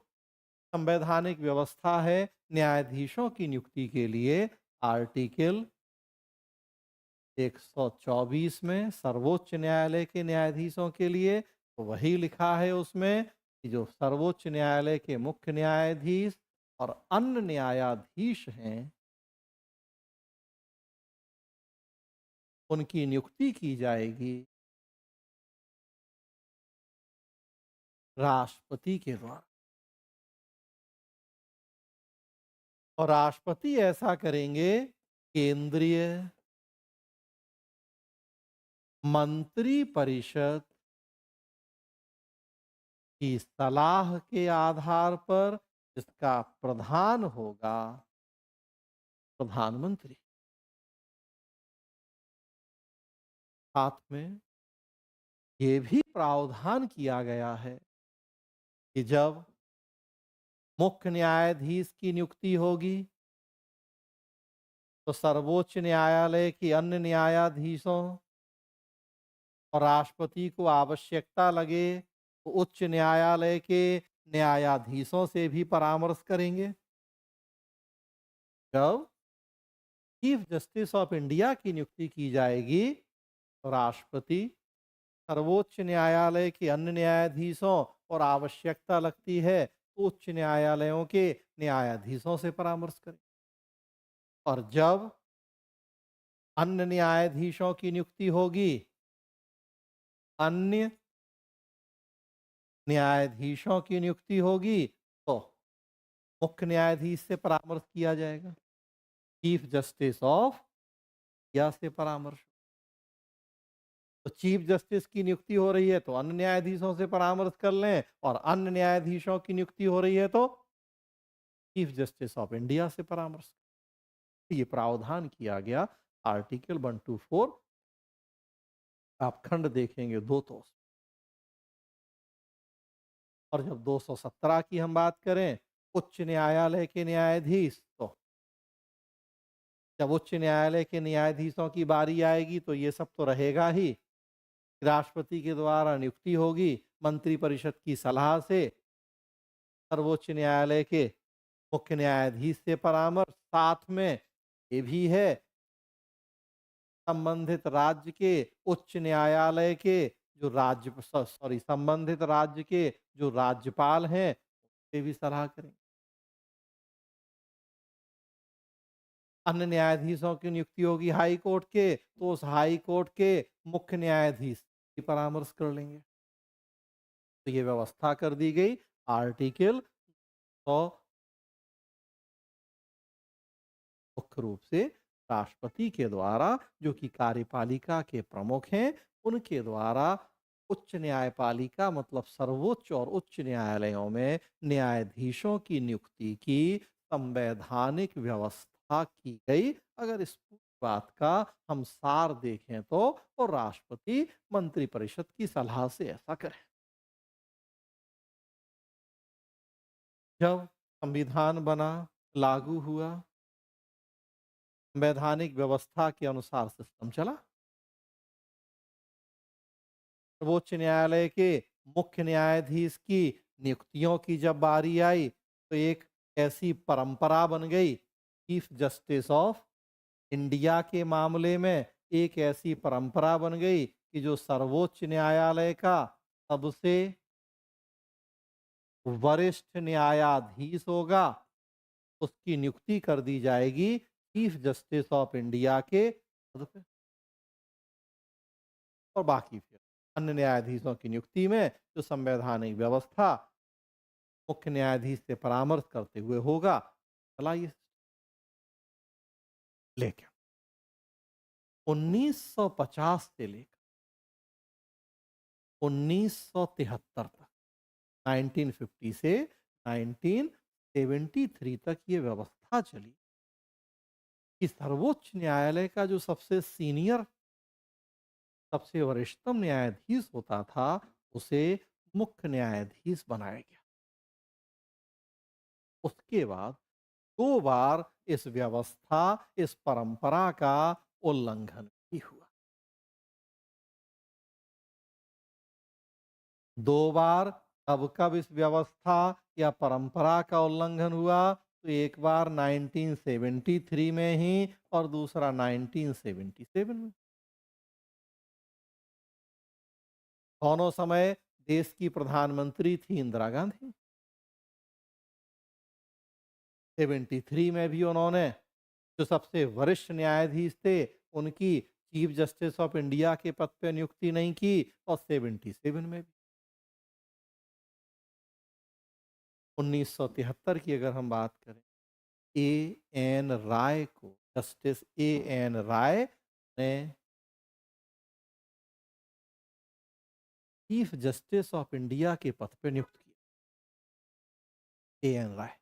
संवैधानिक व्यवस्था है न्यायाधीशों की नियुक्ति के लिए, आर्टिकल 124 में सर्वोच्च न्यायालय के न्यायाधीशों के लिए तो वही लिखा है उसमें कि जो सर्वोच्च न्यायालय के मुख्य न्यायाधीश और अन्य न्यायाधीश हैं, उनकी नियुक्ति की जाएगी राष्ट्रपति के द्वारा और राष्ट्रपति ऐसा करेंगे केंद्रीय मंत्री परिषद की सलाह के आधार पर, जिसका प्रधान होगा प्रधानमंत्री। साथ में ये भी प्रावधान किया गया है कि जब मुख्य न्यायाधीश की नियुक्ति होगी तो सर्वोच्च न्यायालय के अन्य न्यायाधीशों और राष्ट्रपति को आवश्यकता लगे तो उच्च न्यायालय के न्यायाधीशों से भी परामर्श करेंगे। जब चीफ जस्टिस ऑफ इंडिया की नियुक्ति की जाएगी तो राष्ट्रपति सर्वोच्च न्यायालय के अन्य न्यायाधीशों और आवश्यकता लगती है तो उच्च न्यायालयों के न्यायाधीशों से परामर्श करें और जब अन्य न्यायाधीशों की नियुक्ति होगी, अन्य न्यायाधीशों की नियुक्ति होगी तो मुख्य न्यायाधीश से परामर्श किया जाएगा, चीफ जस्टिस ऑफ या से परामर्श। तो चीफ जस्टिस की नियुक्ति हो रही है तो अन्य न्यायाधीशों से परामर्श कर लें, और अन्य न्यायाधीशों की नियुक्ति हो रही है तो चीफ जस्टिस ऑफ इंडिया से परामर्श। ये प्रावधान किया गया आर्टिकल 124। आप खंड देखेंगे दो तो, और जब 217 की हम बात करें, उच्च न्यायालय के न्यायाधीश, तो जब उच्च न्यायालय के न्यायाधीशों की बारी आएगी तो ये सब तो रहेगा ही। राष्ट्रपति के द्वारा नियुक्ति होगी मंत्रिपरिषद की सलाह से, सर्वोच्च न्यायालय के मुख्य न्यायाधीश से परामर्श, साथ में ये भी है संबंधित राज्य के उच्च न्यायालय के जो संबंधित राज्य के जो राज्यपाल हैं, वे भी सलाह करेंगे। अन्य न्यायाधीशों की नियुक्ति होगी हाई कोर्ट के, तो उस हाई कोर्ट के मुख्य न्यायाधीश की परामर्श कर लेंगे। तो ये व्यवस्था कर दी गई आर्टिकल 100। मुख्य रूप से राष्ट्रपति के द्वारा, जो कि कार्यपालिका के प्रमुख हैं, उनके द्वारा उच्च न्यायपालिका मतलब सर्वोच्च और उच्च न्यायालयों में न्यायाधीशों की नियुक्ति की संवैधानिक व्यवस्था की गई। अगर इस पूरी बात का हम सार देखें तो, और राष्ट्रपति मंत्रिपरिषद की सलाह से ऐसा करें। जब संविधान बना, लागू हुआ, वैधानिक व्यवस्था के अनुसार सिस्टम चला। सर्वोच्च न्यायालय के मुख्य न्यायाधीश की नियुक्तियों की जब बारी आई तो एक ऐसी परंपरा बन गई, चीफ जस्टिस ऑफ इंडिया के मामले में एक ऐसी परंपरा बन गई कि जो सर्वोच्च न्यायालय का सबसे वरिष्ठ न्यायाधीश होगा, उसकी नियुक्ति कर दी जाएगी चीफ जस्टिस ऑफ इंडिया के पद पे। और बाकी फिर अन्य न्यायाधीशों की नियुक्ति में जो संवैधानिक व्यवस्था मुख्य न्यायाधीश से परामर्श करते हुए होगा, चलाइए। लेकिन 1950 से लेकर 1973 तक, 1950 से 1973 तक ये व्यवस्था चली कि सर्वोच्च न्यायालय का जो सबसे सीनियर, सबसे वरिष्ठतम न्यायाधीश होता था, उसे मुख्य न्यायाधीश बनाया गया। उसके बाद 2 बार इस व्यवस्था, इस परंपरा का उल्लंघन भी हुआ। 2 बार कब-कब इस व्यवस्था या परंपरा का उल्लंघन हुआ, तो एक बार 1973 में ही और दूसरा 1977 में। दोनों समय देश की प्रधानमंत्री थी इंदिरा गांधी। 73 में भी उन्होंने जो सबसे वरिष्ठ न्यायाधीश थे, उनकी चीफ जस्टिस ऑफ इंडिया के पद पे नियुक्ति नहीं की, और 77 में भी। 1973 की अगर हम बात करें, ए एन राय को, जस्टिस ए एन राय ने चीफ जस्टिस ऑफ इंडिया के पद पे नियुक्त किया, ए एन राय।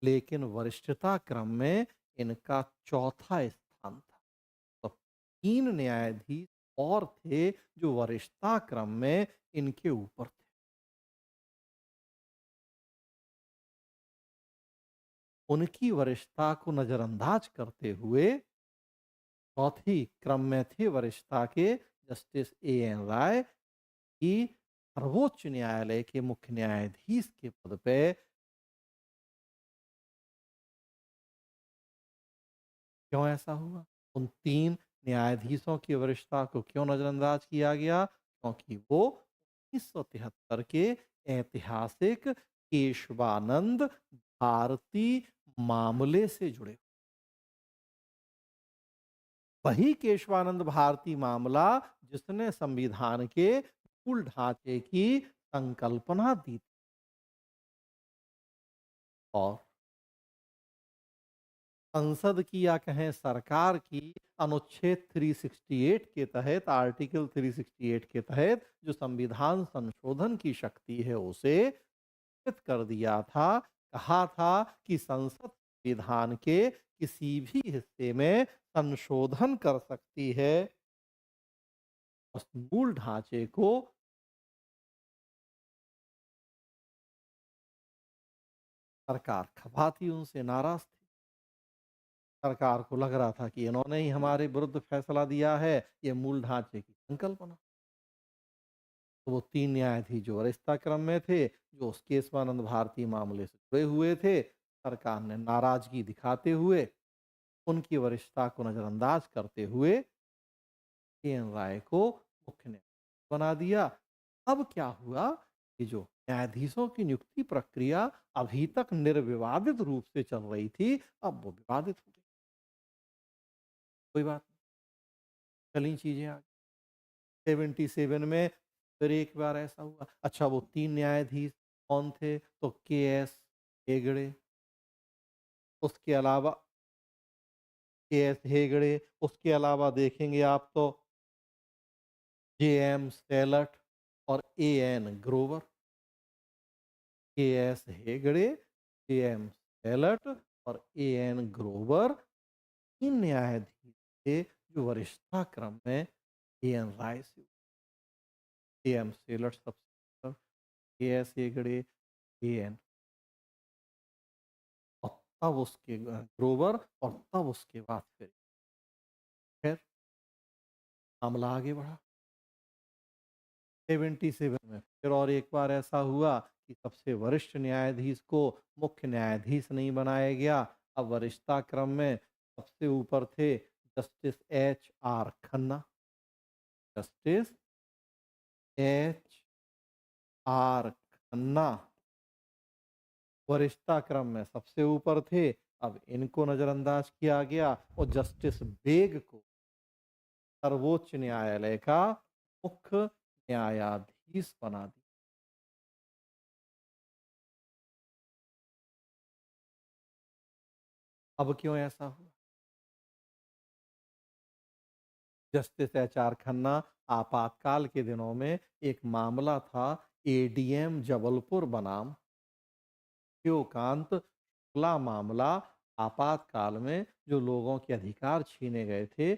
लेकिन वरिष्ठता क्रम में इनका चौथा स्थान था। तो 3 न्यायाधीश और थे जो वरिष्ठता क्रम में इनके ऊपर थे। उनकी वरिष्ठता को नजरअंदाज करते हुए चौथी क्रम में थे वरिष्ठता के जस्टिस ए एन राय की सर्वोच्च न्यायालय के मुख्य न्यायाधीश के पद पे। क्यों ऐसा हुआ? उन 3 न्यायाधीशों की वरिष्ठता को क्यों नजरअंदाज किया गया? क्योंकि वो 1973 के ऐतिहासिक केशवानंद भारती मामले से जुड़े। वही केशवानंद भारती मामला जिसने संविधान के मूल ढांचे की संकल्पना दी थी। और संसद की या कहें सरकार की अनुच्छेद 368 के तहत, आर्टिकल 368 के तहत जो संविधान संशोधन की शक्ति है उसे स्थापित कर दिया था। कहा था कि संसद संविधान के किसी भी हिस्से में संशोधन कर सकती है। उस मूल ढांचे को सरकार खफा थी, उनसे नाराज थी। सरकार को लग रहा था कि इन्होंने ही हमारे विरुद्ध फैसला दिया है, ये मूल ढांचे की संकल्पना। तो वो 3 न्यायाधीश जो वरिष्ठता क्रम में थे, जो उस केशवानंद भारती मामले से जुड़े हुए थे, सरकार ने नाराजगी दिखाते हुए, उनकी वरिष्ठता को नज़रअंदाज करते हुए के.एन. राय को मुख्य न्यायाधीश बना दिया। अब क्या हुआ कि जो न्यायाधीशों की नियुक्ति प्रक्रिया अभी तक निर्विवादित रूप से चल रही थी, अब वो विवादित हो गई। कोई बात नहीं, चली चीज़ें आगे। 77 में फिर एक बार ऐसा हुआ। अच्छा, वो 3 न्यायाधीश कौन थे? तो के.एस. हेगड़े, उसके अलावा के.एस. हेगड़े, उसके अलावा देखेंगे आप तो जे.एम. सेलट और A N. Grover. K S. Hegde, J M. Shelat और ए.एन. ग्रोवर, 3 न्यायाधीश थे जो वरिष्ठता क्रम में ए.एन. राय से, ए.एम. सेलट सबसे, के.एस. हेगड़े, ए.एन. और तब उसके ग्रोवर, और तब उसके बाद फिर खैर मामला आगे बढ़ा। 77 में फिर और एक बार ऐसा हुआ कि सबसे वरिष्ठ न्यायाधीश को मुख्य न्यायाधीश नहीं बनाया गया। अब वरिष्ठता क्रम में सबसे ऊपर थे justice H R Khanna. Justice H R Khanna वरिष्ठता क्रम में सबसे ऊपर थे। अब इनको नजरअंदाज किया गया और जस्टिस बेग को सर्वोच्च न्यायालय का मुख्य न्यायाधीश बना दिया। अब क्यों ऐसा हुआ? जस्टिस एच आर खन्ना, आपातकाल के दिनों में एक मामला था एडीएम जबलपुर बनाम शिवकांत शुक्ला मामला। आपातकाल में जो लोगों के अधिकार छीने गए थे,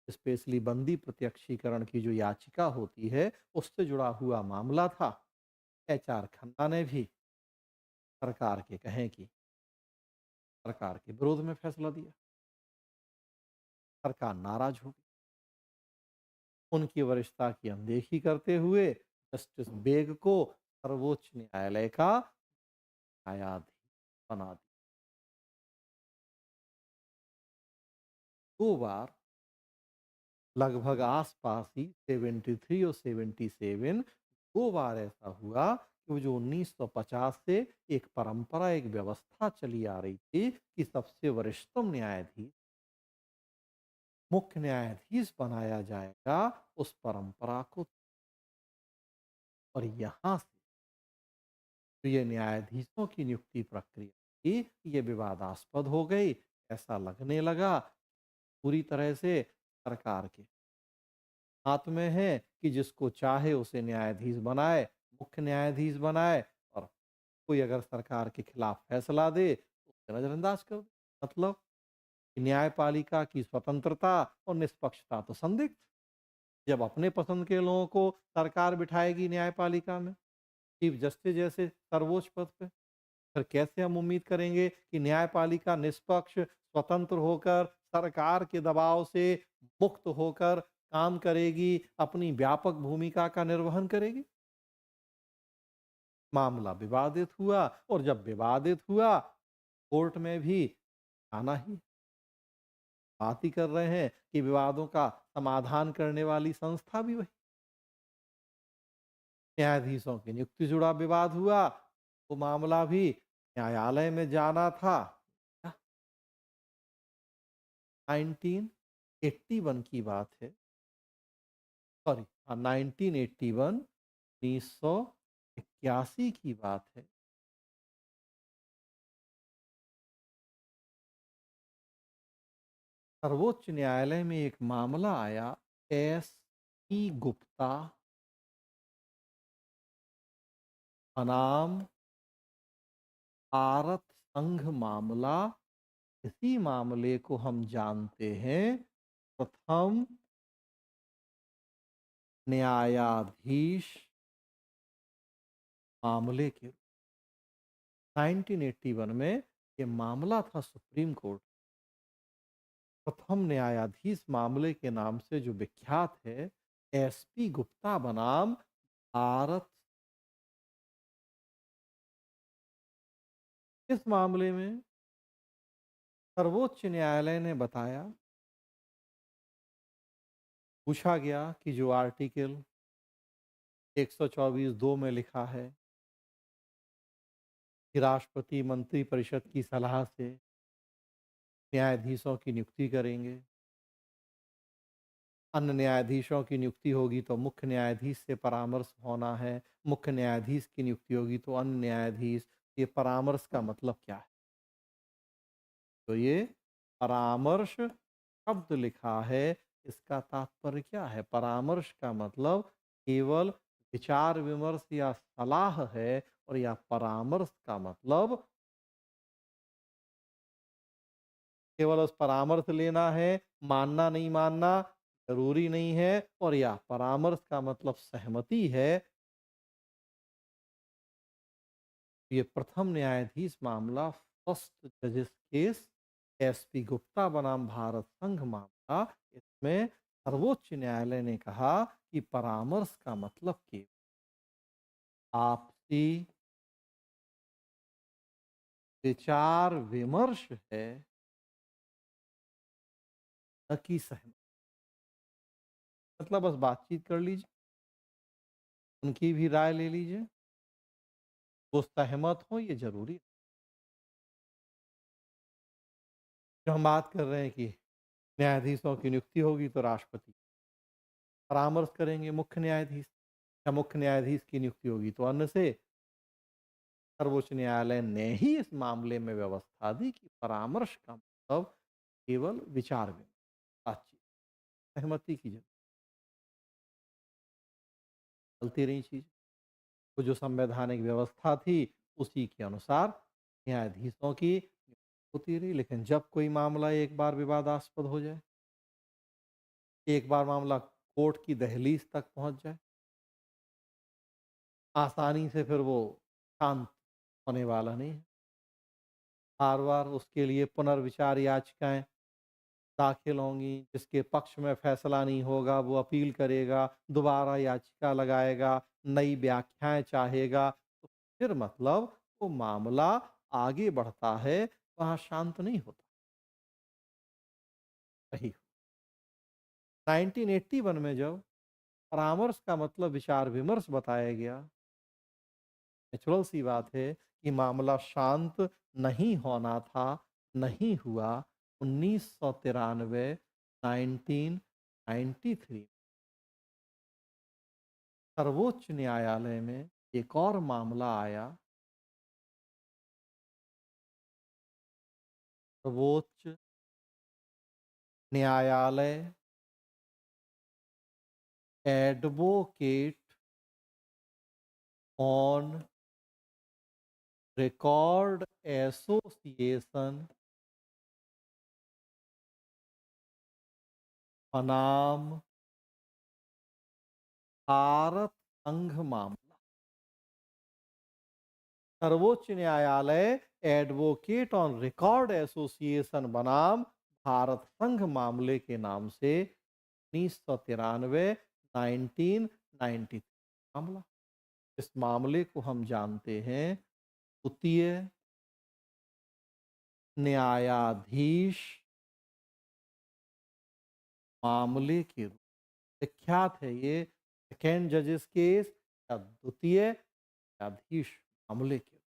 स्पेशली बंदी प्रत्यक्षीकरण की जो याचिका होती है, उससे जुड़ा हुआ मामला था। एच आर खन्ना ने भी सरकार के कहें कि सरकार के विरोध में फैसला दिया। सरकार नाराज हो गई। उनकी वरिष्ठता की अनदेखी करते हुए जस्टिस बेग को सर्वोच्च न्यायालय का न्यायाधीश बना दिया। 2 बार लगभग आस-पास ही 73 और 77, 2 बार ऐसा हुआ कि वो जो 1950 से एक परंपरा, एक व्यवस्था चली आ रही थी कि सबसे वरिष्ठतम न्यायाधीश मुख्य न्यायाधीश बनाया जाएगा, उस परंपरा को, और यहाँ से तो ये न्यायाधीशों की नियुक्ति प्रक्रिया थी, ये विवादास्पद हो गई। ऐसा लगने लगा पूरी तरह से सरकार के हाथ में है कि जिसको चाहे उसे न्यायाधीश बनाए, मुख्य न्यायाधीश बनाए, और कोई अगर सरकार के खिलाफ फैसला दे तो उसे नजरअंदाज कर दे। मतलब कि न्यायपालिका की स्वतंत्रता और निष्पक्षता तो संदिग्ध। जब अपने पसंद के लोगों को सरकार बिठाएगी न्यायपालिका में, चीफ जस्टिस जैसे सर्वोच्च पद पे, फिर कैसे हम उम्मीद करेंगे कि न्यायपालिका निष्पक्ष, स्वतंत्र होकर, सरकार के दबाव से मुक्त होकर काम करेगी, अपनी व्यापक भूमिका का निर्वहन करेगी? मामला विवादित हुआ, और जब विवादित हुआ, कोर्ट में भी आना ही, बात ही कर रहे हैं कि विवादों का समाधान करने वाली संस्था भी वही। न्यायाधीशों की नियुक्ति से जुड़ा विवाद हुआ, वो मामला भी न्यायालय में जाना था। 1981 की बात है, सॉरी, 1981, 1981 की बात है। सर्वोच्च न्यायालय में एक मामला आया, एस पी गुप्ता बनाम भारत संघ मामला। इसी मामले को हम जानते हैं प्रथम न्यायाधीश मामले के रूप। 1981 में ये मामला था सुप्रीम कोर्ट। प्रथम न्यायाधीश मामले के नाम से जो विख्यात है, एसपी गुप्ता बनाम भारत। इस मामले में सर्वोच्च न्यायालय ने बताया, पूछा गया कि जो आर्टिकल 124(2) में लिखा है कि राष्ट्रपति मंत्रिपरिषद की सलाह से न्यायाधीशों की नियुक्ति करेंगे। अन्य न्यायाधीशों की नियुक्ति होगी तो मुख्य न्यायाधीश से परामर्श होना है, मुख्य न्यायाधीश की नियुक्ति होगी तो अन्य न्यायाधीश। ये परामर्श का मतलब क्या है? तो ये परामर्श शब्द लिखा है, इसका तात्पर्य क्या है? परामर्श का मतलब केवल विचार विमर्श या सलाह है, और या परामर्श का मतलब केवल उस परामर्श लेना है, मानना नहीं मानना जरूरी नहीं है, और या परामर्श का मतलब सहमति है। ये प्रथम न्यायाधीश मामला, फर्स्ट जजेस केस, एसपी गुप्ता बनाम भारत संघ मामला। इसमें सर्वोच्च न्यायालय ने कहा कि परामर्श का मतलब कि आपसी विचार विमर्श है, न कि सहमति। मतलब बस बातचीत कर लीजिए, उनकी भी राय ले लीजिए, वो सहमत हो ये जरूरी। जो हम बात कर रहे हैं कि न्यायाधीशों की नियुक्ति होगी तो राष्ट्रपति परामर्श करेंगे मुख्य न्यायाधीश, या मुख्य न्यायाधीश की नियुक्ति होगी तो अन्य से। सर्वोच्च न्यायालय ने ही इस मामले में व्यवस्था दी कि परामर्श का मतलब केवल विचार विमर्श, बातचीत, सहमति की जरूरत। चलती रही चीज, तो जो संवैधानिक व्यवस्था थी उसी के अनुसार न्यायाधीशों की होती रही। लेकिन जब कोई मामला एक बार विवादास्पद हो जाए, एक बार मामला कोर्ट की दहलीज तक पहुंच जाए, आसानी से फिर वो शांत होने वाला नहीं है। बार बार उसके लिए पुनर्विचार याचिकाएं दाखिल होंगी, जिसके पक्ष में फैसला नहीं होगा वो अपील करेगा, दोबारा याचिका लगाएगा, नई व्याख्याएं चाहेगा। तो फिर मतलब वो मामला आगे बढ़ता है, वहां शांत नहीं होता। सही। 1981 में जब परामर्श का मतलब विचार विमर्श बताया गया, नेचुरल सी बात है कि मामला शांत नहीं होना था, नहीं हुआ। 1993, 1993 सर्वोच्च न्यायालय में एक और मामला आया। सर्वोच्च न्यायालय एडवोकेट ऑन रिकॉर्ड एसोसिएशन बनाम भारत संघ मामला। सर्वोच्च न्यायालय एडवोकेट ऑन रिकॉर्ड एसोसिएशन बनाम भारत संघ मामले के नाम से 1993, 1993 मामला। इस मामले को हम जानते हैं द्वितीय न्यायाधीश मामले के रूप। विख्यात है ये सेकेंड जजेस केस या द्वितीय न्यायाधीश मामले के रूप।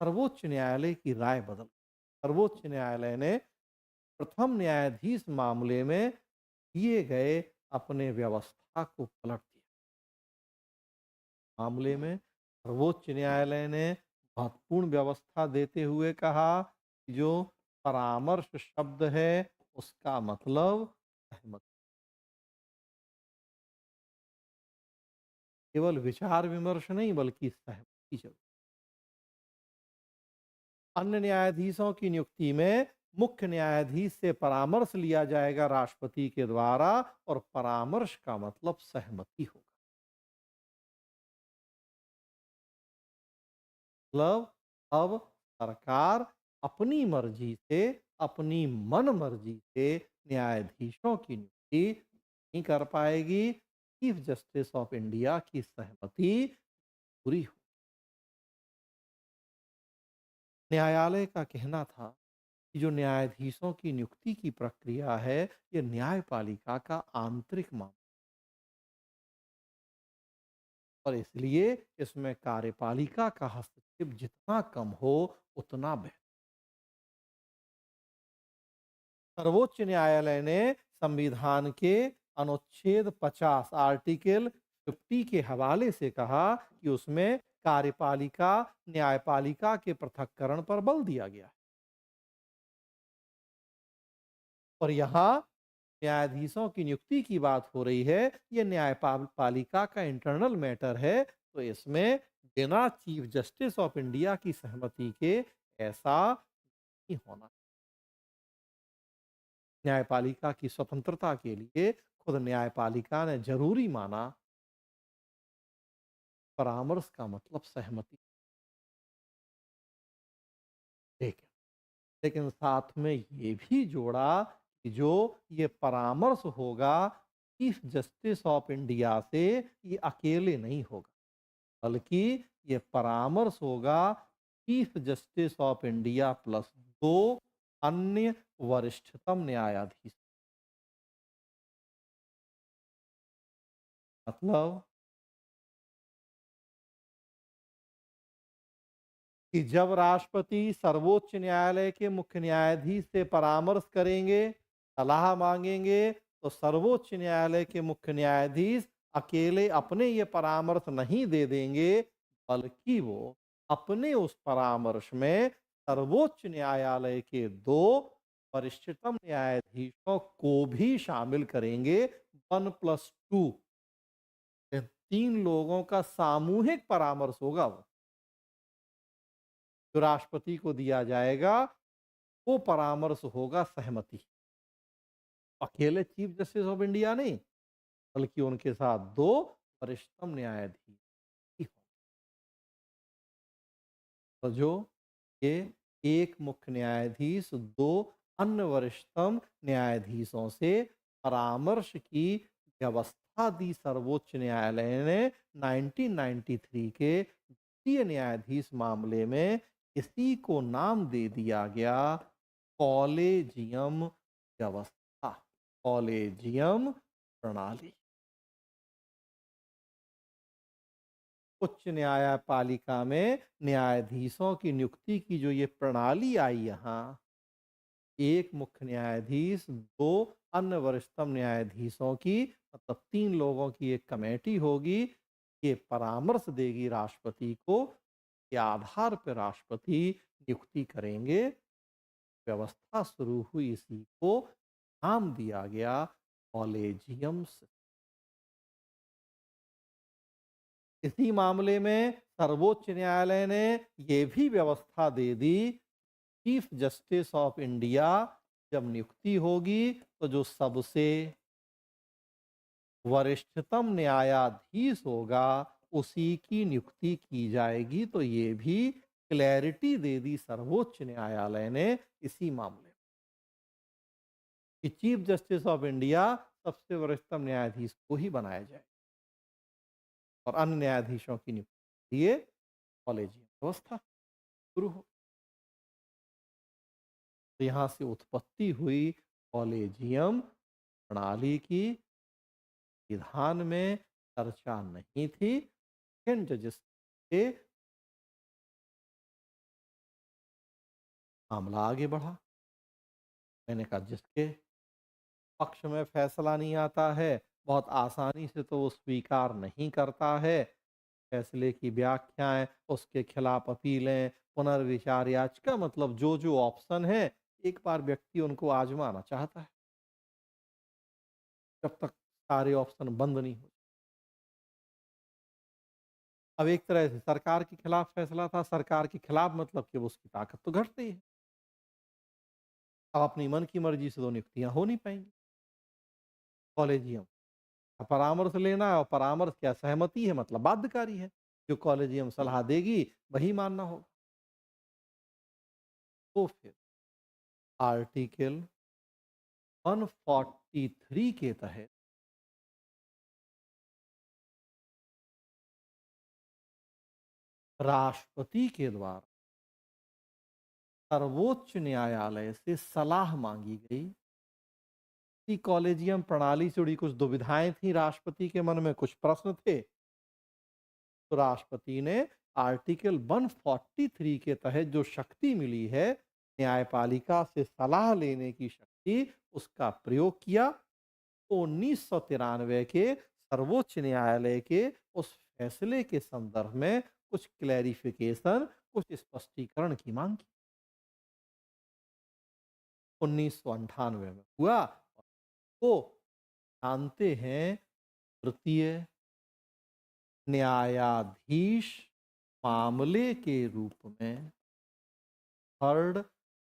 सर्वोच्च न्यायालय की राय बदल। सर्वोच्च न्यायालय ने प्रथम न्यायाधीश मामले में दिए गए अपने व्यवस्था को पलट दिया। मामले में सर्वोच्च न्यायालय ने महत्वपूर्ण व्यवस्था देते हुए कहा कि जो परामर्श शब्द है उसका मतलब सहमति। केवल विचार विमर्श नहीं बल्कि सहमति जरूर। अन्य न्यायाधीशों की नियुक्ति में मुख्य न्यायाधीश से परामर्श लिया जाएगा राष्ट्रपति के द्वारा, और परामर्श का मतलब सहमति होगा। मतलब अब सरकार अपनी मर्जी से, अपनी मन मर्जी से न्यायाधीशों की नियुक्ति नहीं कर पाएगी। चीफ जस्टिस ऑफ इंडिया की सहमति पूरी हो। न्यायालय का कहना था कि जो न्यायाधीशों की नियुक्ति की प्रक्रिया है, ये न्यायपालिका का आंतरिक मामला, और इसलिए इसमें कार्यपालिका का हस्तक्षेप जितना कम हो उतना बेहतर। सर्वोच्च न्यायालय ने संविधान के अनुच्छेद 50 आर्टिकल 50 के हवाले से कहा कि उसमें कार्यपालिका न्यायपालिका के पृथक्करण पर बल दिया गया है। और यहाँ न्यायाधीशों की नियुक्ति की बात हो रही है, ये न्यायपालिका का इंटरनल मैटर है, तो इसमें बिना चीफ जस्टिस ऑफ इंडिया की सहमति के ऐसा नहीं होना। न्यायपालिका की स्वतंत्रता के लिए खुद न्यायपालिका ने जरूरी माना परामर्श का मतलब सहमति। लेकिन लेकिन साथ में ये भी जोड़ा कि जो ये परामर्श होगा चीफ जस्टिस ऑफ इंडिया से, ये अकेले नहीं होगा, बल्कि ये परामर्श होगा chief justice of India plus दो अन्य वरिष्ठतम न्यायाधीश। मतलब कि जब राष्ट्रपति सर्वोच्च न्यायालय के मुख्य न्यायाधीश से परामर्श करेंगे, सलाह मांगेंगे, तो सर्वोच्च न्यायालय के मुख्य न्यायाधीश अकेले अपने ये परामर्श नहीं दे देंगे, बल्कि वो अपने उस परामर्श में सर्वोच्च न्यायालय के दो वरिष्ठतम न्यायाधीशों को भी शामिल करेंगे। 1+2, तीन लोगों का सामूहिक परामर्श होगा वो, जो राष्ट्रपति को दिया जाएगा। वो परामर्श होगा सहमति। अकेले चीफ जस्टिस ऑफ इंडिया नहीं, बल्कि उनके साथ दो वरिष्ठतम न्यायाधीश भी हों। तो जो ये एक मुख्य न्यायाधीश दो अन्य वरिष्ठतम न्यायाधीशों से परामर्श की व्यवस्था दी सर्वोच्च न्यायालय ने 1993 के द्वितीय न्यायाधीश मामले में, इसी को नाम दे दिया गया कॉलेजियम व्यवस्था, कॉलेजियम प्रणाली। उच्च न्यायपालिका में न्यायाधीशों की नियुक्ति की जो ये प्रणाली आई यहाँ, एक मुख्य न्यायाधीश दो अन्य वरिष्ठतम न्यायाधीशों की, मतलब तीन लोगों की एक कमेटी होगी, ये परामर्श देगी राष्ट्रपति को, के आधार पर राष्ट्रपति नियुक्ति करेंगे। व्यवस्था शुरू हुई, इसी को नाम दिया गया कॉलेजियम। इसी मामले में सर्वोच्च न्यायालय ने यह भी व्यवस्था दे दी, चीफ जस्टिस ऑफ इंडिया जब नियुक्ति होगी तो जो सबसे वरिष्ठतम न्यायाधीश होगा उसी की नियुक्ति की जाएगी। तो ये भी क्लैरिटी दे दी सर्वोच्च न्यायालय ने इसी मामले में कि चीफ जस्टिस ऑफ इंडिया सबसे वरिष्ठतम न्यायाधीश को ही बनाया जाए, और अन्य न्यायाधीशों की नियुक्ति के लिए कॉलेजियम व्यवस्था शुरू हो। तो यहाँ से उत्पत्ति हुई कॉलेजियम प्रणाली की। विधान में चर्चा नहीं थी, लेकिन जजेस के मामला आगे बढ़ा। मैंने कहा जिसके पक्ष में फैसला नहीं आता है, बहुत आसानी से तो वो स्वीकार नहीं करता है। फैसले की व्याख्याएं, उसके खिलाफ अपीलें, पुनर्विचार याचिका, मतलब जो जो ऑप्शन है एक बार व्यक्ति उनको आज़माना चाहता है, जब तक सारे ऑप्शन बंद नहीं हो। अब एक तरह से सरकार के खिलाफ फैसला था, सरकार के खिलाफ मतलब कि अब उसकी ताकत तो घट रही है। अब अपनी मन की मर्ज़ी से तो नियुक्तियाँ हो नहीं पाएँगी। कॉलेजियम का परामर्श लेना है और परामर्श क्या सहमति है मतलब बाध्यकारी है। जो कॉलेजियम सलाह देगी वही मानना होगा। तो फिर आर्टिकल 143 के तहत राष्ट्रपति के द्वारा सर्वोच्च न्यायालय से सलाह मांगी गई कि कॉलेजियम प्रणाली से जुड़ी कुछ दुविधाएं थी, राष्ट्रपति के मन में कुछ प्रश्न थे, तो राष्ट्रपति ने आर्टिकल 143 के तहत जो शक्ति मिली है, न्यायपालिका से सलाह लेने की शक्ति, उसका प्रयोग किया। तो 1993 के सर्वोच्च न्यायालय के उस फैसले के संदर्भ में कुछ क्लैरिफिकेशन, कुछ स्पष्टीकरण की मांग की। 1998 में हुआ। तो जानते हैं, तृतीय न्यायाधीश मामले के रूप में, थर्ड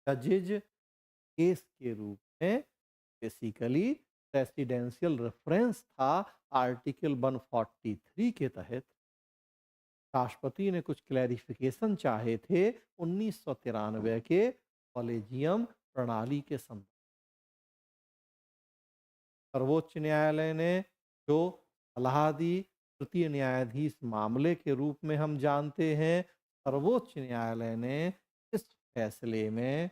जजेज केस के रूप में, बेसिकली प्रेसिडेंशियल रेफरेंस था आर्टिकल 143 के तहत। राष्ट्रपति ने कुछ क्लैरिफिकेशन चाहे थे 1993 के कॉलेजियम प्रणाली के संदर्भ। सर्वोच्च न्यायालय ने जो सलाह दी, तृतीय न्यायाधीश मामले के रूप में हम जानते हैं, सर्वोच्च न्यायालय ने इस फैसले में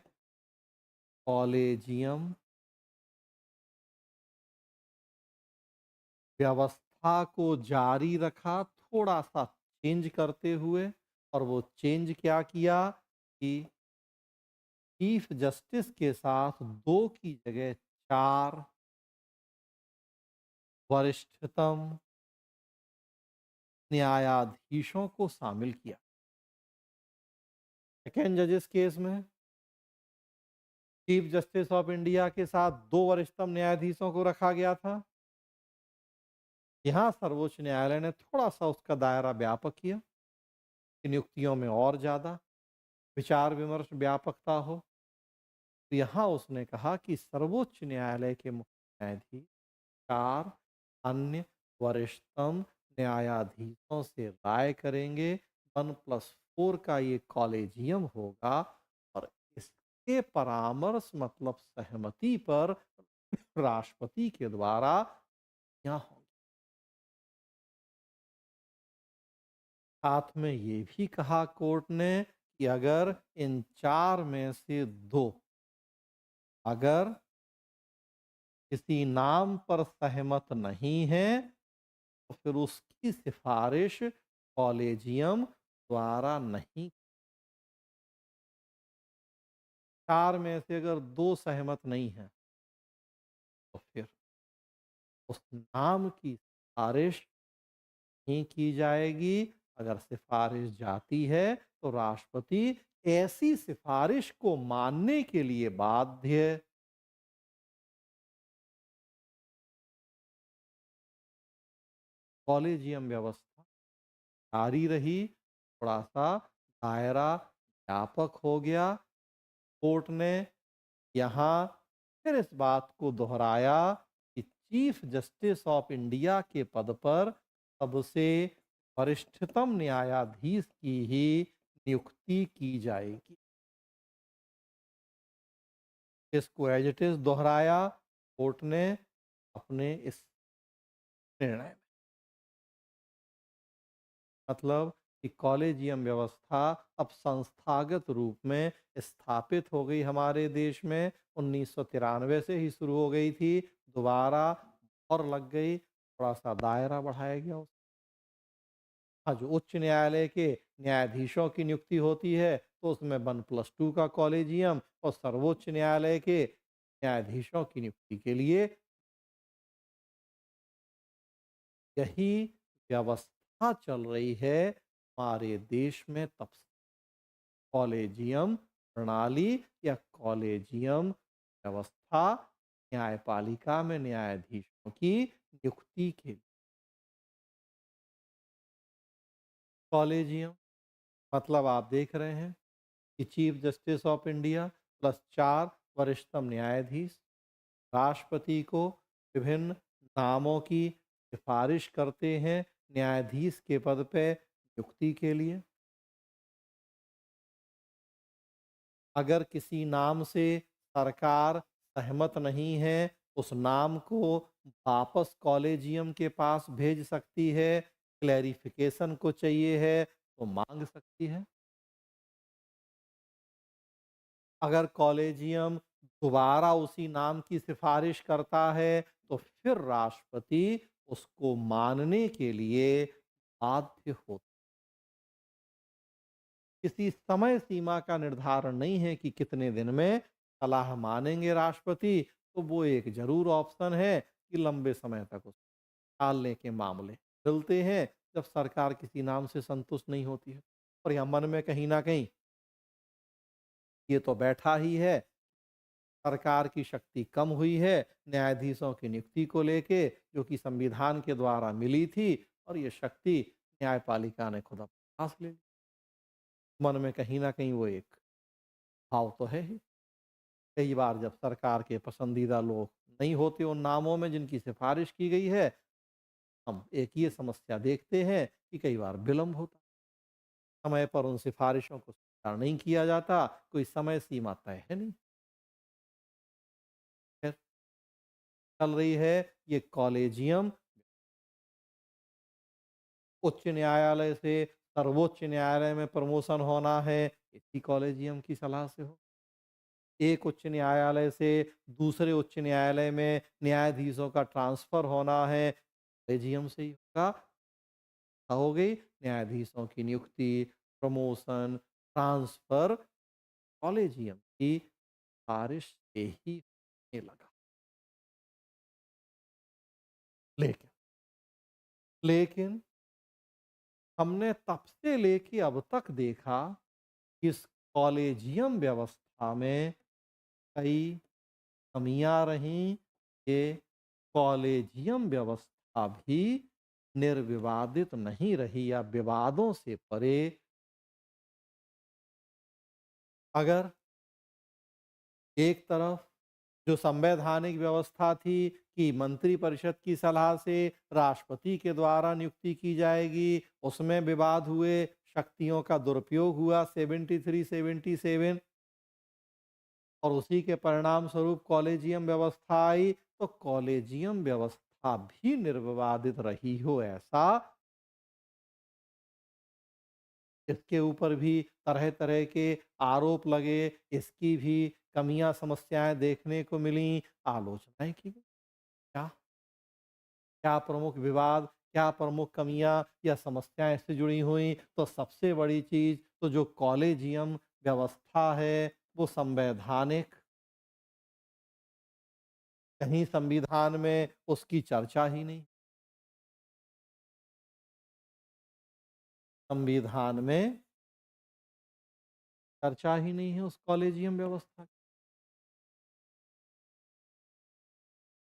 कॉलेजियम व्यवस्था को जारी रखा, थोड़ा सा चेंज करते हुए। और वो चेंज क्या किया कि चीफ जस्टिस के साथ 2 की जगह 4 वरिष्ठतम न्यायाधीशों को शामिल किया। सेकेंड जजेस केस में चीफ जस्टिस ऑफ इंडिया के साथ 2 वरिष्ठतम न्यायाधीशों को रखा गया था। यहाँ सर्वोच्च न्यायालय ने थोड़ा-सा उसका दायरा व्यापक किया कि नियुक्तियों में और ज़्यादा विचार-विमर्श व्यापकता हो। तो यहाँ उसने कहा कि सर्वोच्च न्यायालय के मुख्य न्यायाधीश 4 अन्य वरिष्ठतम न्यायाधीशों से राय करेंगे। 1+4 का ये कॉलेजियम होगा और इसके परामर्श मतलब सहमति पर राष्ट्रपति के द्वारा यहाँ होंगे। साथ में ये भी कहा कोर्ट ने कि अगर इन 4 में से 2 अगर किसी नाम पर सहमत नहीं है, तो फिर उसकी सिफारिश कॉलेजियम द्वारा नहीं। 4 में से अगर 2 सहमत नहीं हैं, तो फिर उस नाम की सिफारिश नहीं की जाएगी। अगर सिफारिश जाती है, तो राष्ट्रपति ऐसी सिफारिश को मानने के लिए बाध्य है। कॉलेजियम व्यवस्था जारी रही, थोड़ा-सा दायरा व्यापक हो गया। कोर्ट ने यहाँ फिर इस बात को दोहराया कि चीफ जस्टिस ऑफ इंडिया के पद पर सबसे वरिष्ठतम न्यायाधीश की ही नियुक्ति की जाएगी। इसको एज इट इज दोहराया कोर्ट ने अपने इस निर्णय में। मतलब कि कॉलेजियम व्यवस्था अब संस्थागत रूप में स्थापित हो गई हमारे देश में। 1993 से ही शुरू हो गई थी, दोबारा और लग गई, थोड़ा सा दायरा बढ़ाया गया। हाँ, जो उच्च न्यायालय के न्यायाधीशों की नियुक्ति होती है, तो उसमें 1+2 का कॉलेजियम, और सर्वोच्च न्यायालय के न्यायाधीशों की नियुक्ति के लिए यही व्यवस्था चल रही है हमारे देश में तब से। कॉलेजियम प्रणाली या कॉलेजियम व्यवस्था न्यायपालिका में न्यायाधीशों की नियुक्ति के लिए। कॉलेजियम मतलब आप देख रहे हैं कि chief justice of India plus 4 वरिष्ठतम न्यायाधीश राष्ट्रपति को विभिन्न नामों की सिफारिश करते हैं न्यायाधीश के पद पे नियुक्ति के लिए। अगर किसी नाम से सरकार सहमत नहीं है, उस नाम को वापस कॉलेजियम के पास भेज सकती है। क्लैरिफिकेशन को चाहिए है तो मांग सकती है। अगर कॉलेजियम दोबारा उसी नाम की सिफारिश करता है तो फिर राष्ट्रपति उसको मानने के लिए बाध्य होता। किसी समय सीमा का निर्धारण नहीं है कि कितने दिन में सलाह मानेंगे राष्ट्रपति। तो वो एक जरूर ऑप्शन है कि लंबे समय तक उस टालने के मामले मिलते हैं जब सरकार किसी नाम से संतुष्ट नहीं होती है। और यह मन में कहीं ना कहीं ये तो बैठा ही है, सरकार की शक्ति कम हुई है न्यायाधीशों की नियुक्ति को लेके, जो कि संविधान के द्वारा मिली थी, और ये शक्ति न्यायपालिका ने खुद अपने पास ले ली। मन में कहीं ना कहीं वो एक भाव तो है ही। कई बार जब सरकार के पसंदीदा लोग नहीं होते उन नामों में जिनकी सिफारिश की गई है, हम एक ये समस्या देखते हैं कि कई बार विलंब होता, समय पर उन सिफारिशों को स्वीकार नहीं किया जाता, कोई समय सीमा तय है नहीं। खैर, चल रही है ये कॉलेजियम, उच्च न्यायालय से सर्वोच्च न्यायालय में प्रमोशन होना है, इसी कॉलेजियम की सलाह से हो। एक उच्च न्यायालय से दूसरे उच्च न्यायालय में न्यायाधीशों का ट्रांसफर होना है, कॉलेजियम से ही होगा। हो गई न्यायाधीशों की नियुक्ति, प्रमोशन, ट्रांसफर कॉलेजियम की सिफारिश से ही होने लगा। लेकिन लेकिन हमने तब से लेके अब तक देखा कि इस कॉलेजियम व्यवस्था में कई कमियां रहीं। ये कॉलेजियम व्यवस्था भी निर्विवादित नहीं रही या विवादों से परे। अगर एक तरफ जो संवैधानिक व्यवस्था थी कि मंत्रिपरिषद की सलाह से राष्ट्रपति के द्वारा नियुक्ति की जाएगी, उसमें विवाद हुए, शक्तियों का दुरुपयोग हुआ 73-77, और उसी के परिणाम स्वरूप कॉलेजियम व्यवस्था आई। तो कॉलेजियम व्यवस्था भी निर्विवादित रही हो, ऐसा इसके ऊपर भी तरह तरह के आरोप लगे, इसकी भी कमियां समस्याएं देखने को मिली, आलोचनाएं की गई। क्या क्या प्रमुख विवाद, क्या प्रमुख कमियां या समस्याएं इससे जुड़ी हुई? तो सबसे बड़ी चीज तो जो कॉलेजियम व्यवस्था है वो संवैधानिक, कहीं संविधान में उसकी चर्चा ही नहीं। संविधान में चर्चा ही नहीं है उस कॉलेजियम व्यवस्था की।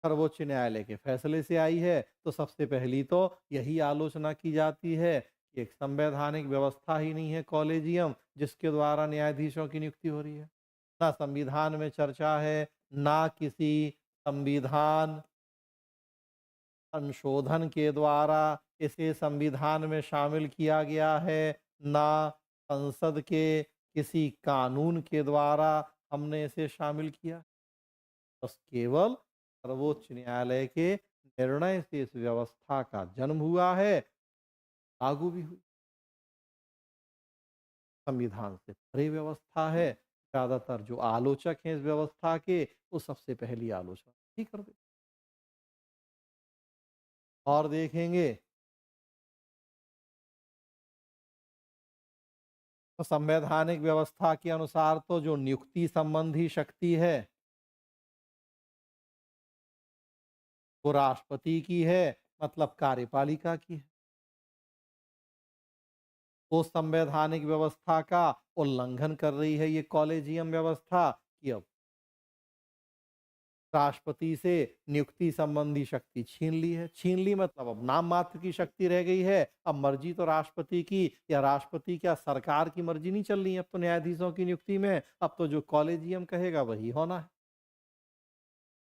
सर्वोच्च न्यायालय के फैसले से आई है तो सबसे पहली तो यही आलोचना की जाती है कि एक संवैधानिक व्यवस्था ही नहीं है कॉलेजियम जिसके द्वारा न्यायाधीशों की नियुक्ति हो रही है। ना संविधान में चर्चा है, ना किसी संविधान संशोधन के द्वारा इसे संविधान में शामिल किया गया है, ना संसद के किसी कानून के द्वारा हमने इसे शामिल किया। बस केवल सर्वोच्च न्यायालय के निर्णय से इस व्यवस्था का जन्म हुआ है, लागू भी हुई। संविधान से परे व्यवस्था है। ज्यादातर जो आलोचक हैं इस व्यवस्था के, वो सबसे पहली आलोचना ही कर दे। और देखेंगे तो संवैधानिक व्यवस्था के अनुसार तो जो नियुक्ति संबंधी शक्ति है वो राष्ट्रपति की है, मतलब कार्यपालिका की है। वो संवैधानिक व्यवस्था का उल्लंघन कर रही है ये कॉलेजियम व्यवस्था कि अब राष्ट्रपति से नियुक्ति संबंधी शक्ति छीन ली है। छीन ली मतलब अब नाम मात्र की शक्ति रह गई है। अब मर्जी तो राष्ट्रपति की या राष्ट्रपति क्या सरकार की मर्जी नहीं चल रही है अब तो न्यायाधीशों की नियुक्ति में। अब तो जो कॉलेजियम कहेगा वही होना है।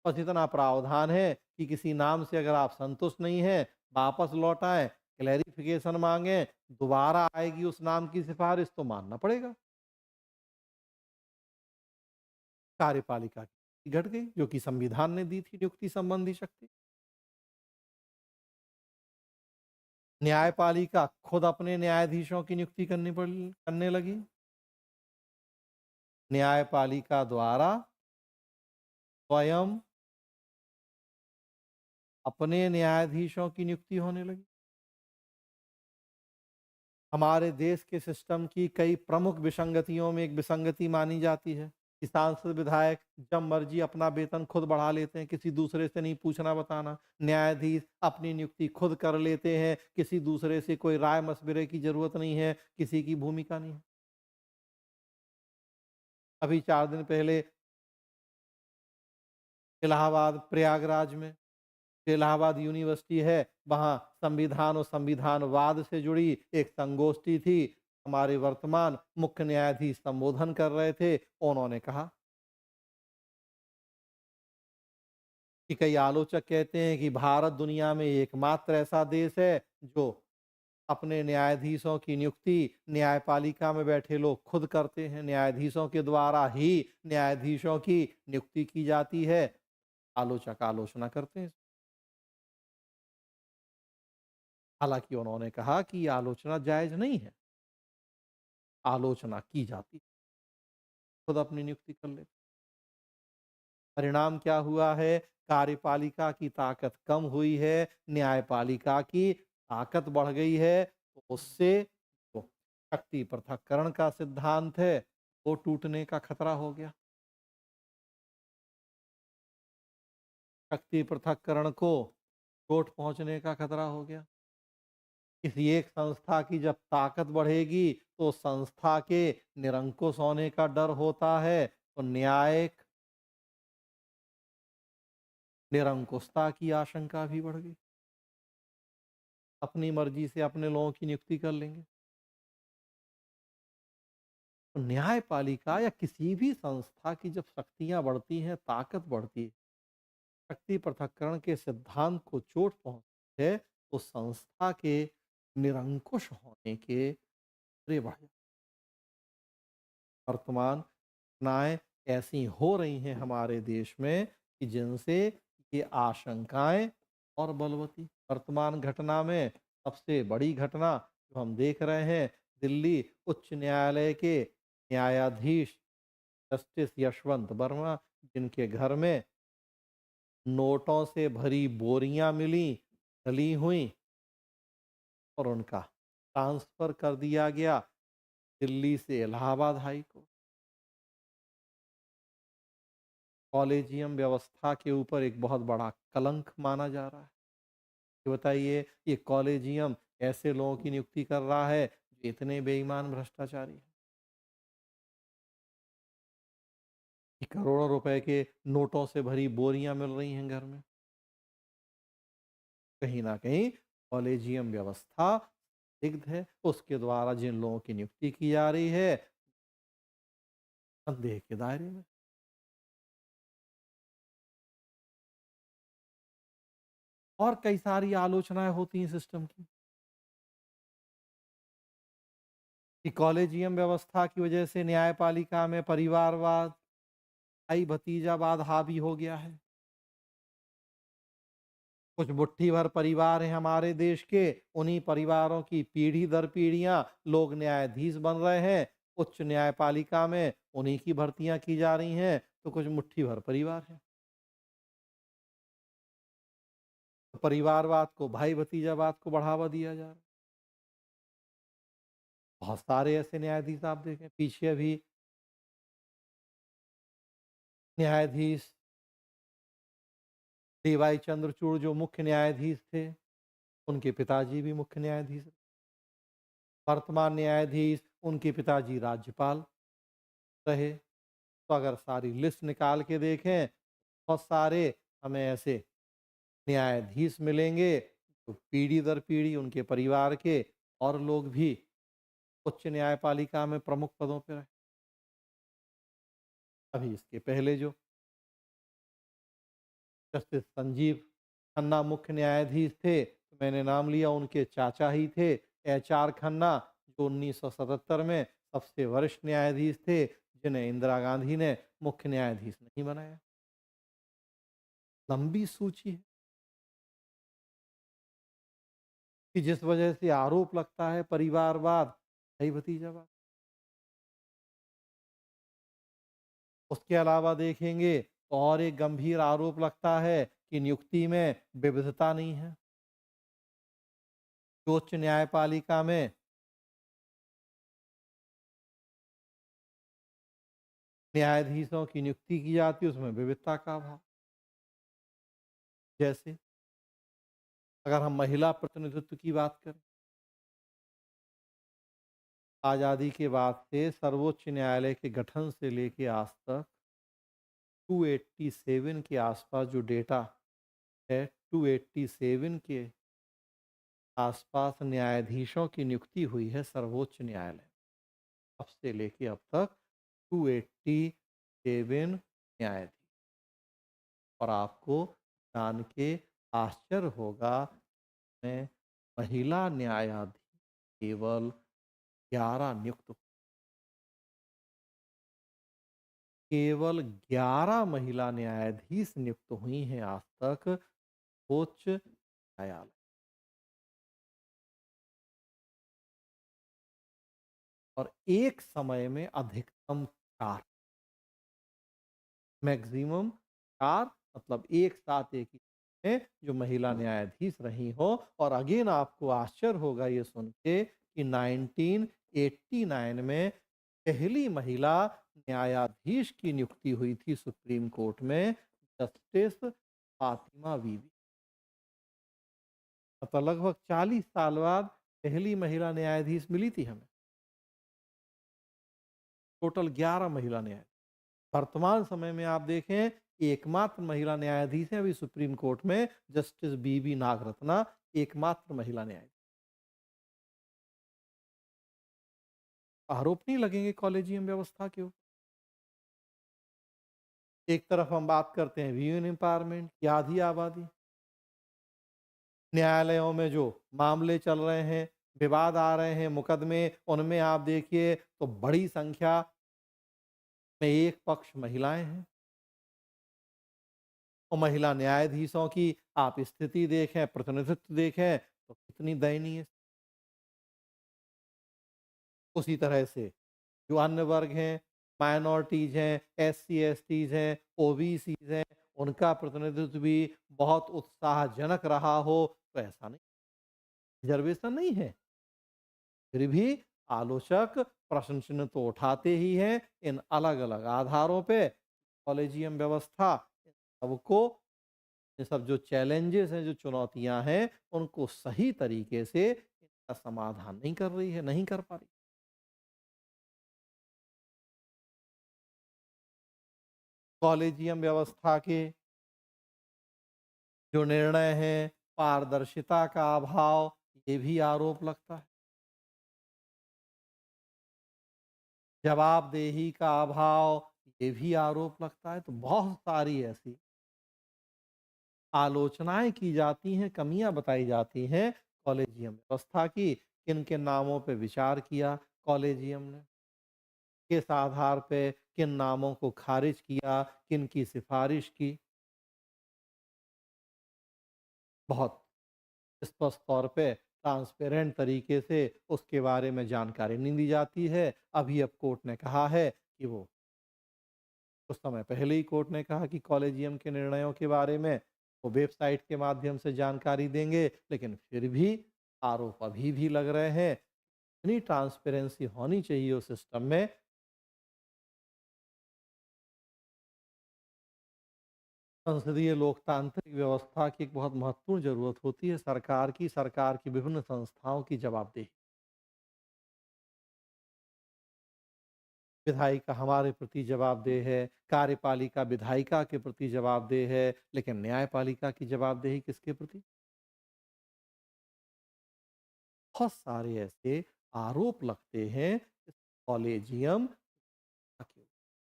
बस इतना प्रावधान है कि किसी नाम से अगर आप संतुष्ट नहीं हैं, वापस लौट आएँ, क्लैरिफ़िकेशन माँगे, दोबारा आएगी उस नाम की सिफ़ारिश तो मानना पड़ेगा। कार्यपालिका की घट गई, जो कि संविधान ने दी थी नियुक्ति संबंधी शक्ति। न्यायपालिका खुद अपने न्यायाधीशों की नियुक्ति करने लगी। न्यायपालिका द्वारा स्वयं अपने न्यायाधीशों की नियुक्ति होने लगी। हमारे देश के सिस्टम की कई प्रमुख विसंगतियों में एक विसंगति मानी जाती है कि सांसद विधायक जब मर्जी अपना वेतन खुद बढ़ा लेते हैं, किसी दूसरे से नहीं पूछना बताना। न्यायाधीश अपनी नियुक्ति खुद कर लेते हैं, किसी दूसरे से कोई राय मशविरे की जरूरत नहीं है, किसी की भूमिका नहीं है। अभी 4 दिन पहले इलाहाबाद प्रयागराज में जो इलाहाबाद यूनिवर्सिटी है, वहाँ संविधान और संविधानवाद से जुड़ी एक संगोष्ठी थी। हमारे वर्तमान मुख्य न्यायाधीश संबोधन कर रहे थे। उन्होंने कहा कि कई आलोचक कहते हैं कि भारत दुनिया में एकमात्र ऐसा देश है जो अपने न्यायाधीशों की नियुक्ति न्यायपालिका में बैठे लोग खुद करते हैं। न्यायाधीशों के द्वारा ही न्यायाधीशों की नियुक्ति की जाती है। आलोचक आलोचना करते हैं। हालांकि उन्होंने कहा कि ये आलोचना जायज नहीं है। आलोचना की जाती है, खुद अपनी नियुक्ति कर लेते। परिणाम क्या हुआ है? कार्यपालिका की ताकत कम हुई है, न्यायपालिका की ताकत बढ़ गई है। तो उससे तो शक्ति पृथक्करण का सिद्धांत है, वो टूटने का खतरा हो गया। शक्ति पृथक्करण को चोट पहुंचने का खतरा हो गया। किसी एक संस्था की जब ताकत बढ़ेगी तो संस्था के निरंकुश होने का डर होता है, तो न्यायिक निरंकुशता की आशंका भी बढ़ गई। अपनी मर्जी से अपने लोगों की नियुक्ति कर लेंगे। तो न्यायपालिका या किसी भी संस्था की जब शक्तियां बढ़ती हैं, ताकत बढ़ती है, शक्ति पृथक्करण के सिद्धांत को चोट पहुंचती है, तो संस्था के निरंकुश होने के खतरे बढ़ जाते। वर्तमान घटनाएं ऐसी हो रही हैं हमारे देश में कि जिनसे ये आशंकाएं और बलवती। वर्तमान घटना में सबसे बड़ी घटना जो हम देख रहे हैं, दिल्ली उच्च न्यायालय के न्यायाधीश जस्टिस यशवंत वर्मा, जिनके घर में नोटों से भरी बोरियां मिली, गली हुई, और उनका ट्रांसफर कर दिया गया दिल्ली से इलाहाबाद हाई कोर्ट। कॉलेजियम व्यवस्था के ऊपर एक बहुत बड़ा कलंक माना जा रहा है। ये बताइए, ये कॉलेजियम ऐसे लोगों की नियुक्ति कर रहा है जो इतने बेईमान भ्रष्टाचारी हैं कि करोड़ों रुपए के नोटों से भरी बोरियां मिल रही हैं घर में। कहीं ना कहीं कॉलेजियम व्यवस्था दिग्ध है। उसके द्वारा जिन लोगों की नियुक्ति की जा रही है, संदेह के दायरे में। और कई सारी आलोचनाएं होती हैं सिस्टम की कि कॉलेजियम व्यवस्था की वजह से न्यायपालिका में परिवारवाद, भाई भतीजावाद हावी हो गया है। कुछ मुट्ठी भर परिवार हैं हमारे देश के, उन्हीं परिवारों की पीढ़ी दर पीढ़ियां लोग न्यायाधीश बन रहे हैं। उच्च न्यायपालिका में उन्हीं की भर्तियां की जा रही हैं। तो कुछ मुट्ठी भर परिवार हैं। तो परिवारवाद को, भाई भतीजावाद को बढ़ावा दिया जा रहा है। बहुत सारे ऐसे न्यायाधीश आप देखें, पीछे अभी न्यायाधीश डीवाई चंद्रचूड़ जो मुख्य न्यायाधीश थे, उनके पिताजी भी मुख्य न्यायाधीश। वर्तमान न्यायाधीश उनके पिताजी राज्यपाल रहे। तो अगर सारी लिस्ट निकाल के देखें, बहुत सारे हमें ऐसे न्यायाधीश मिलेंगे, तो पीढ़ी दर पीढ़ी उनके परिवार के और लोग भी उच्च न्यायपालिका में प्रमुख पदों पे रहे। अभी इसके पहले जो जस्टिस संजीव खन्ना मुख्य न्यायाधीश थे, तो मैंने नाम लिया, उनके चाचा ही थे एच.आर. खन्ना, जो 1977 में सबसे वरिष्ठ न्यायाधीश थे, जिन्हें इंदिरा गांधी ने मुख्य न्यायाधीश नहीं बनाया। लंबी सूची है कि जिस वजह से आरोप लगता है परिवारवाद, भाई भतीजावाद। उसके अलावा देखेंगे तो और एक गंभीर आरोप लगता है कि नियुक्ति में विविधता नहीं है। जो उच्च न्यायपालिका में न्यायाधीशों की नियुक्ति की जाती है, उसमें विविधता का अभाव। जैसे अगर हम महिला प्रतिनिधित्व की बात करें, आज़ादी के बाद से सर्वोच्च न्यायालय के गठन से लेके आज तक 287 के आसपास जो डेटा है, 287 के आसपास न्यायाधीशों की नियुक्ति हुई है सर्वोच्च न्यायालय। अब से लेके अब तक 287 न्यायाधीश। और आपको जान के आश्चर्य होगा, में महिला न्यायाधीश केवल 11 नियुक्त, केवल 11 महिला न्यायाधीश नियुक्त हुई हैं आज तक उच्च न्यायालय। और एक समय में अधिकतम 4, मैक्सिमम 4, मतलब एक साथ एक ही में जो महिला न्यायाधीश रही हो। और अगेन आपको आश्चर्य होगा ये सुन के कि 1989 में पहली महिला न्यायाधीश की नियुक्ति हुई थी सुप्रीम कोर्ट में, जस्टिस फातिमा बीवी। मतलब लगभग 40 साल बाद पहली महिला न्यायाधीश मिली थी हमें। टोटल 11 महिला न्यायाधीश। वर्तमान समय में आप देखें, एकमात्र महिला न्यायाधीश हैं अभी सुप्रीम कोर्ट में, जस्टिस बीबी नागरत्ना, एकमात्र महिला न्यायाधीश। आरोप नहीं लगेंगे कॉलेजियम व्यवस्था के ऊपर। एक तरफ हम बात करते हैं वीमेन एम्पावरमेंट की, आधी आबादी न्यायालयों में जो मामले चल रहे हैं, विवाद आ रहे हैं, मुकदमे, उनमें आप देखिए तो बड़ी संख्या में एक पक्ष महिलाएं हैं। और महिला न्यायाधीशों की आप स्थिति देखें, प्रतिनिधित्व देखें, तो कितनी दयनीय। उसी तरह से जो अन्य वर्ग हैं, माइनॉरिटीज हैं, एससी-एसटीज हैं, ओबीसीज हैं, उनका प्रतिनिधित्व भी बहुत उत्साहजनक रहा हो, तो ऐसा नहीं, रिजर्वेशन नहीं है। फिर भी आलोचक प्रश्न चिन्ह तो उठाते ही हैं इन अलग-अलग आधारों पे। कॉलेजियम व्यवस्था सबको, ये सब जो चैलेंजेस हैं, जो चुनौतियाँ हैं, उनको सही तरीके से इनका समाधान नहीं कर रही है, नहीं कर पा रही। कॉलेजियम व्यवस्था के जो निर्णय हैं, पारदर्शिता का अभाव, ये भी आरोप लगता है। जवाबदेही का अभाव, ये भी आरोप लगता है। तो बहुत सारी ऐसी आलोचनाएँ की जाती हैं, कमियाँ बताई जाती हैं कॉलेजियम व्यवस्था की। किन-किन नामों पे विचार किया कॉलेजियम ने, किस आधार पे किन नामों को खारिज किया, किन की सिफारिश की, बहुत स्पष्ट तौर पे ट्रांसपेरेंट तरीके से उसके बारे में जानकारी नहीं दी जाती है। अभी अब कोर्ट ने कहा है कि वो, कुछ समय पहले ही कोर्ट ने कहा कि कॉलेजियम के निर्णयों के बारे में वो वेबसाइट के माध्यम से जानकारी देंगे, लेकिन फिर भी आरोप अभी भी लग रहे हैं। इतनी ट्रांसपेरेंसी होनी चाहिए उस सिस्टम में। संसदीय लोकतांत्रिक व्यवस्था की एक बहुत महत्वपूर्ण ज़रूरत होती है सरकार की विभिन्न संस्थाओं की जवाबदेही। विधायिका हमारे प्रति जवाबदेह है, कार्यपालिका विधायिका के प्रति जवाबदेह है, लेकिन न्यायपालिका की जवाबदेही किसके प्रति? बहुत सारे ऐसे आरोप लगते हैं। इस कॉलेजियम के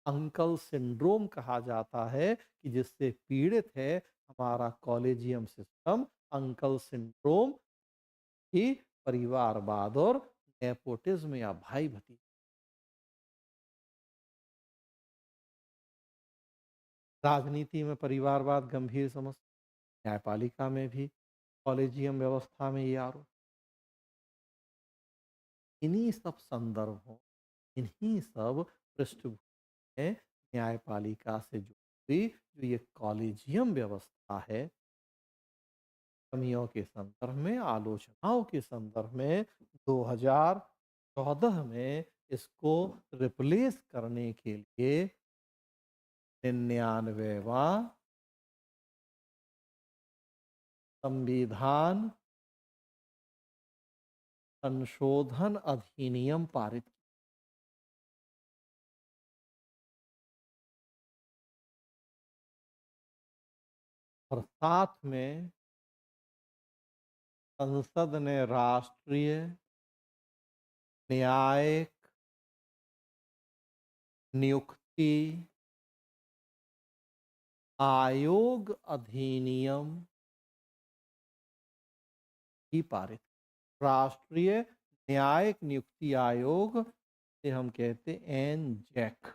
अंकल सिंड्रोम कहा जाता है कि जिससे पीड़ित है हमारा कॉलेजियम सिस्टम। अंकल सिंड्रोम ही परिवारवाद और नेपोटिज्म या भाई भतीजा। राजनीति में परिवारवाद गंभीर समस्या, न्यायपालिका में भी, कॉलेजियम व्यवस्था में ये आरोप। इन्हीं सब संदर्भों, इन्हीं सब पृष्ठभूमि में न्यायपालिका से जुड़ी जो ये कॉलेजियम व्यवस्था है, कमियों के संदर्भ में, आलोचनाओं के संदर्भ में 2014 में इसको रिप्लेस करने के लिए 99वां संविधान संशोधन अधिनियम पारित किया। और साथ में संसद ने राष्ट्रीय न्यायिक नियुक्ति आयोग अधिनियम भी पारित किया। राष्ट्रीय न्यायिक नियुक्ति आयोग से हम कहते एनजैक,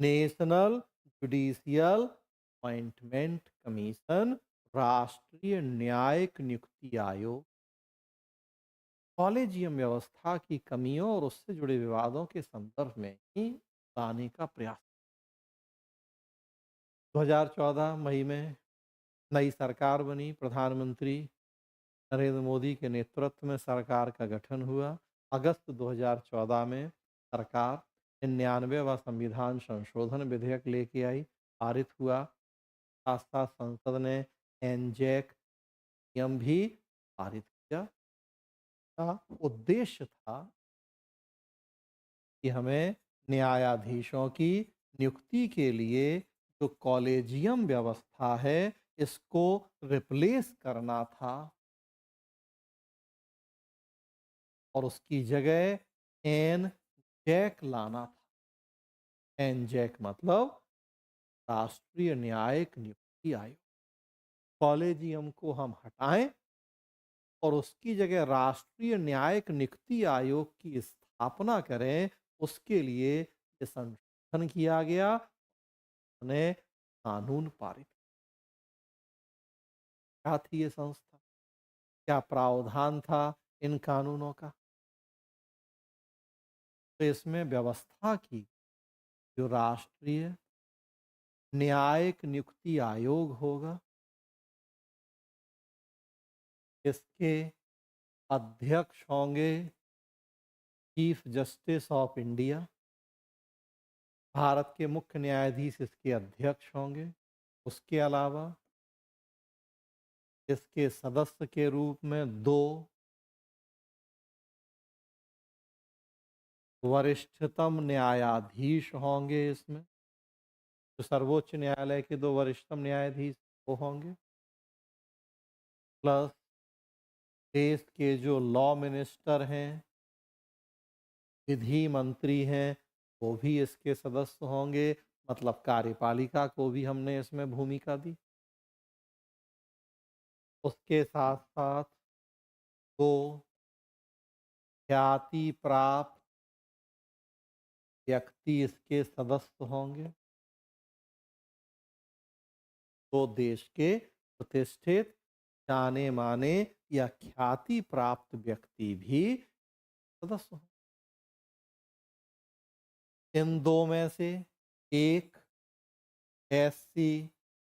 नेशनल जुडिशियल अपॉइंटमेंट कमीशन, राष्ट्रीय न्यायिक नियुक्ति आयोग। कॉलेजियम व्यवस्था की कमियों और उससे जुड़े विवादों के संदर्भ में ही लाने का प्रयास। 2014 मई में नई सरकार बनी, प्रधानमंत्री नरेंद्र मोदी के नेतृत्व में सरकार का गठन हुआ। अगस्त 2014 में सरकार 99वां संविधान संशोधन विधेयक लेके आई, पारित हुआ। साथ साथ संसद ने एनजैक नियम भी पारित किया। का उद्देश्य था कि हमें न्यायाधीशों की नियुक्ति के लिए जो कॉलेजियम व्यवस्था है इसको रिप्लेस करना था और उसकी जगह एन जैक लाना था। एन जैक मतलब राष्ट्रीय न्यायिक नियुक्ति आयोग। कॉलेजियम को हम हटाएं और उसकी जगह राष्ट्रीय न्यायिक नियुक्ति आयोग की स्थापना करें। उसके लिए ये संशोधन किया गया, ने कानून पारित। क्या थी ये संस्था, क्या प्रावधान था इन कानूनों का? तो इसमें व्यवस्था की जो राष्ट्रीय न्यायिक नियुक्ति आयोग होगा, इसके अध्यक्ष होंगे chief justice of India. Bharat के मुख्य न्यायाधीश इसके अध्यक्ष होंगे। उसके अलावा इसके सदस्य के रूप में 2 वरिष्ठतम न्यायाधीश होंगे। इसमें जो सर्वोच्च न्यायालय के 2 वरिष्ठतम न्यायाधीश वो होंगे, प्लस देश के जो लॉ मिनिस्टर हैं, विधि मंत्री हैं, वो भी इसके सदस्य होंगे। मतलब कार्यपालिका को भी हमने इसमें भूमिका दी। उसके साथ साथ 2 ख्याति प्राप्त व्यक्ति इसके सदस्य होंगे। 2 देश के प्रतिष्ठित, जाने माने या ख्याति प्राप्त व्यक्ति भी सदस्य हों। इन 2 में से एक एससी,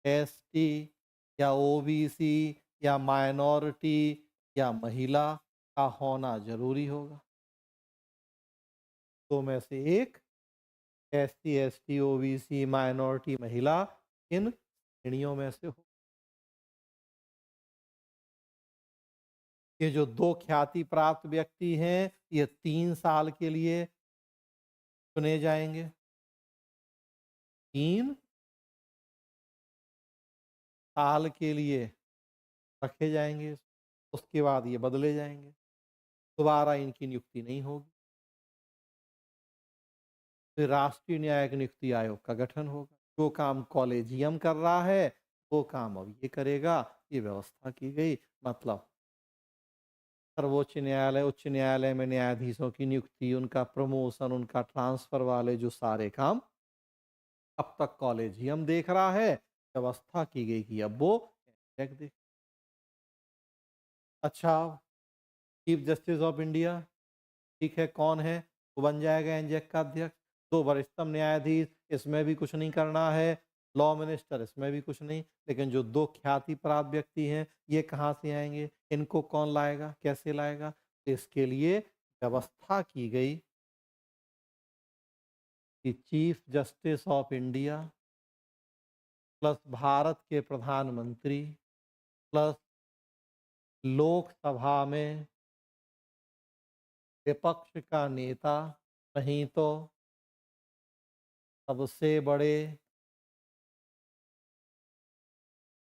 एसटी या ओबीसी या माइनॉरिटी या महिला का होना जरूरी होगा। 2 में से एक एससी, एसटी, ओबीसी, माइनॉरिटी, महिला इन श्रेणियों में से हो। ये जो 2 ख्याति प्राप्त व्यक्ति हैं, ये 3 साल के लिए चुने जाएंगे, 3 साल के लिए रखे जाएंगे, उसके बाद ये बदले जाएंगे, दोबारा इनकी नियुक्ति नहीं होगी। फिर राष्ट्रीय न्यायिक नियुक्ति आयोग का गठन होगा। जो काम कॉलेजियम कर रहा है वो काम अब ये करेगा। ये व्यवस्था की गई। मतलब सर्वोच्च न्यायालय, उच्च न्यायालय में न्यायाधीशों की नियुक्ति, उनका प्रमोशन, उनका ट्रांसफर वाले जो सारे काम अब तक कॉलेजियम देख रहा है। व्यवस्था की गई कि अब वो एग्जैक्ट देख। अच्छा, चीफ जस्टिस ऑफ इंडिया, ठीक है, कौन है? वो बन जाएगा एनजेक का अध्यक्ष। 2 वरिष्ठतम न्यायाधीश, इसमें भी कुछ नहीं करना है। लॉ मिनिस्टर, इसमें भी कुछ नहीं। लेकिन जो 2 ख्याति प्राप्त व्यक्ति हैं, ये कहाँ से आएंगे? इनको कौन लाएगा? कैसे लाएगा? तो इसके लिए व्यवस्था की गई कि chief justice of India plus Bharat के प्रधानमंत्री प्लस लोकसभा में विपक्ष का नेता, नहीं तो सबसे बड़े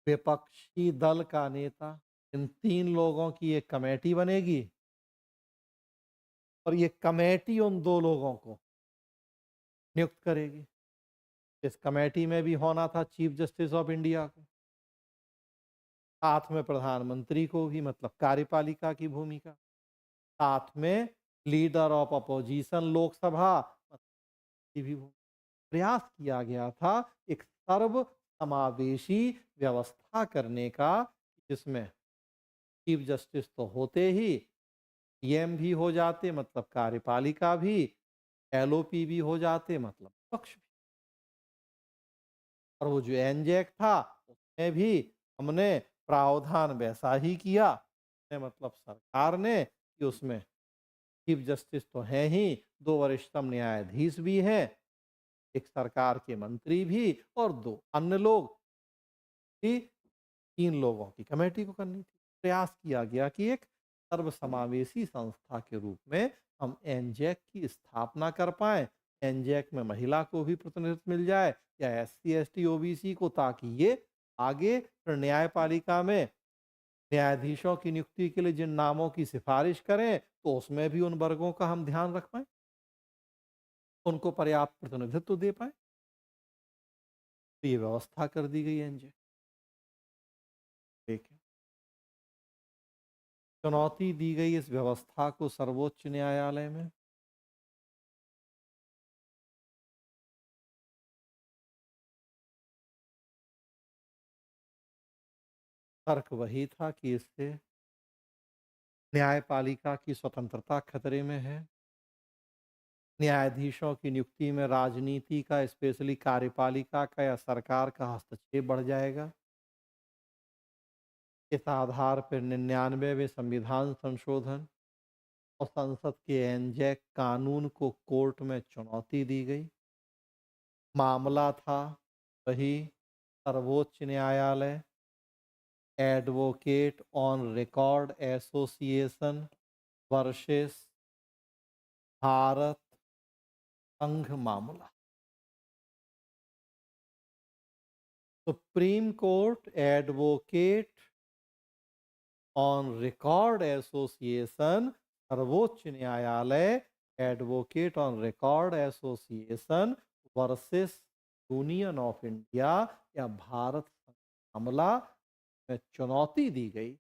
विपक्षी दल का नेता, इन 3 लोगों की एक कमेटी बनेगी और ये कमेटी उन 2 लोगों को नियुक्त करेगी। इस कमेटी में भी होना था चीफ जस्टिस ऑफ इंडिया को, साथ में प्रधानमंत्री को भी, मतलब कार्यपालिका की भूमिका, साथ में लीडर ऑफ अपोजिशन लोकसभा की भी भूमिका। प्रयास किया गया था एक सर्व समावेशी व्यवस्था करने का, जिसमें चीफ जस्टिस तो होते ही, पीएम भी हो जाते मतलब कार्यपालिका भी, एलओपी भी हो जाते मतलब पक्ष भी। और वो जो एनजेक था उसमें भी हमने प्रावधान वैसा ही किया, मतलब सरकार ने, कि उसमें चीफ जस्टिस तो हैं ही, 2 वरिष्ठतम न्यायाधीश भी हैं, एक सरकार के मंत्री भी, और 2 अन्य लोग भी। 3 लोगों की कमेटी को करनी थी। प्रयास किया गया कि एक सर्वसमावेशी संस्था के रूप में हम एनजेक की स्थापना कर पाएँ। एनजेक में महिला को भी प्रतिनिधित्व मिल जाए या एससी, एसटी, ओबीसी को, ताकि ये आगे फिर न्यायपालिका में न्यायाधीशों की नियुक्ति के लिए जिन नामों की सिफारिश करें, तो उसमें भी उन वर्गों का हम ध्यान रख पाएँ, उनको पर्याप्त प्रतिनिधित्व दे पाएँ। तो ये व्यवस्था कर दी गई एनजेक। ठीक है। चुनौती दी गई इस व्यवस्था को सर्वोच्च न्यायालय में। तर्क वही था कि इससे न्यायपालिका की स्वतंत्रता खतरे में है। न्यायाधीशों की नियुक्ति में राजनीति का, स्पेशली कार्यपालिका का या सरकार का हस्तक्षेप बढ़ जाएगा। इस आधार पर 99वें संविधान संशोधन और संसद के एनजेक कानून को कोर्ट में चुनौती दी गई। मामला था वही सर्वोच्च न्यायालय advocate on record association versus Bharat संघ मामला। Supreme court advocate on record association, सर्वोच्च न्यायालय advocate on record association versus union of India या भारत संघ मामला में चुनौती दी गई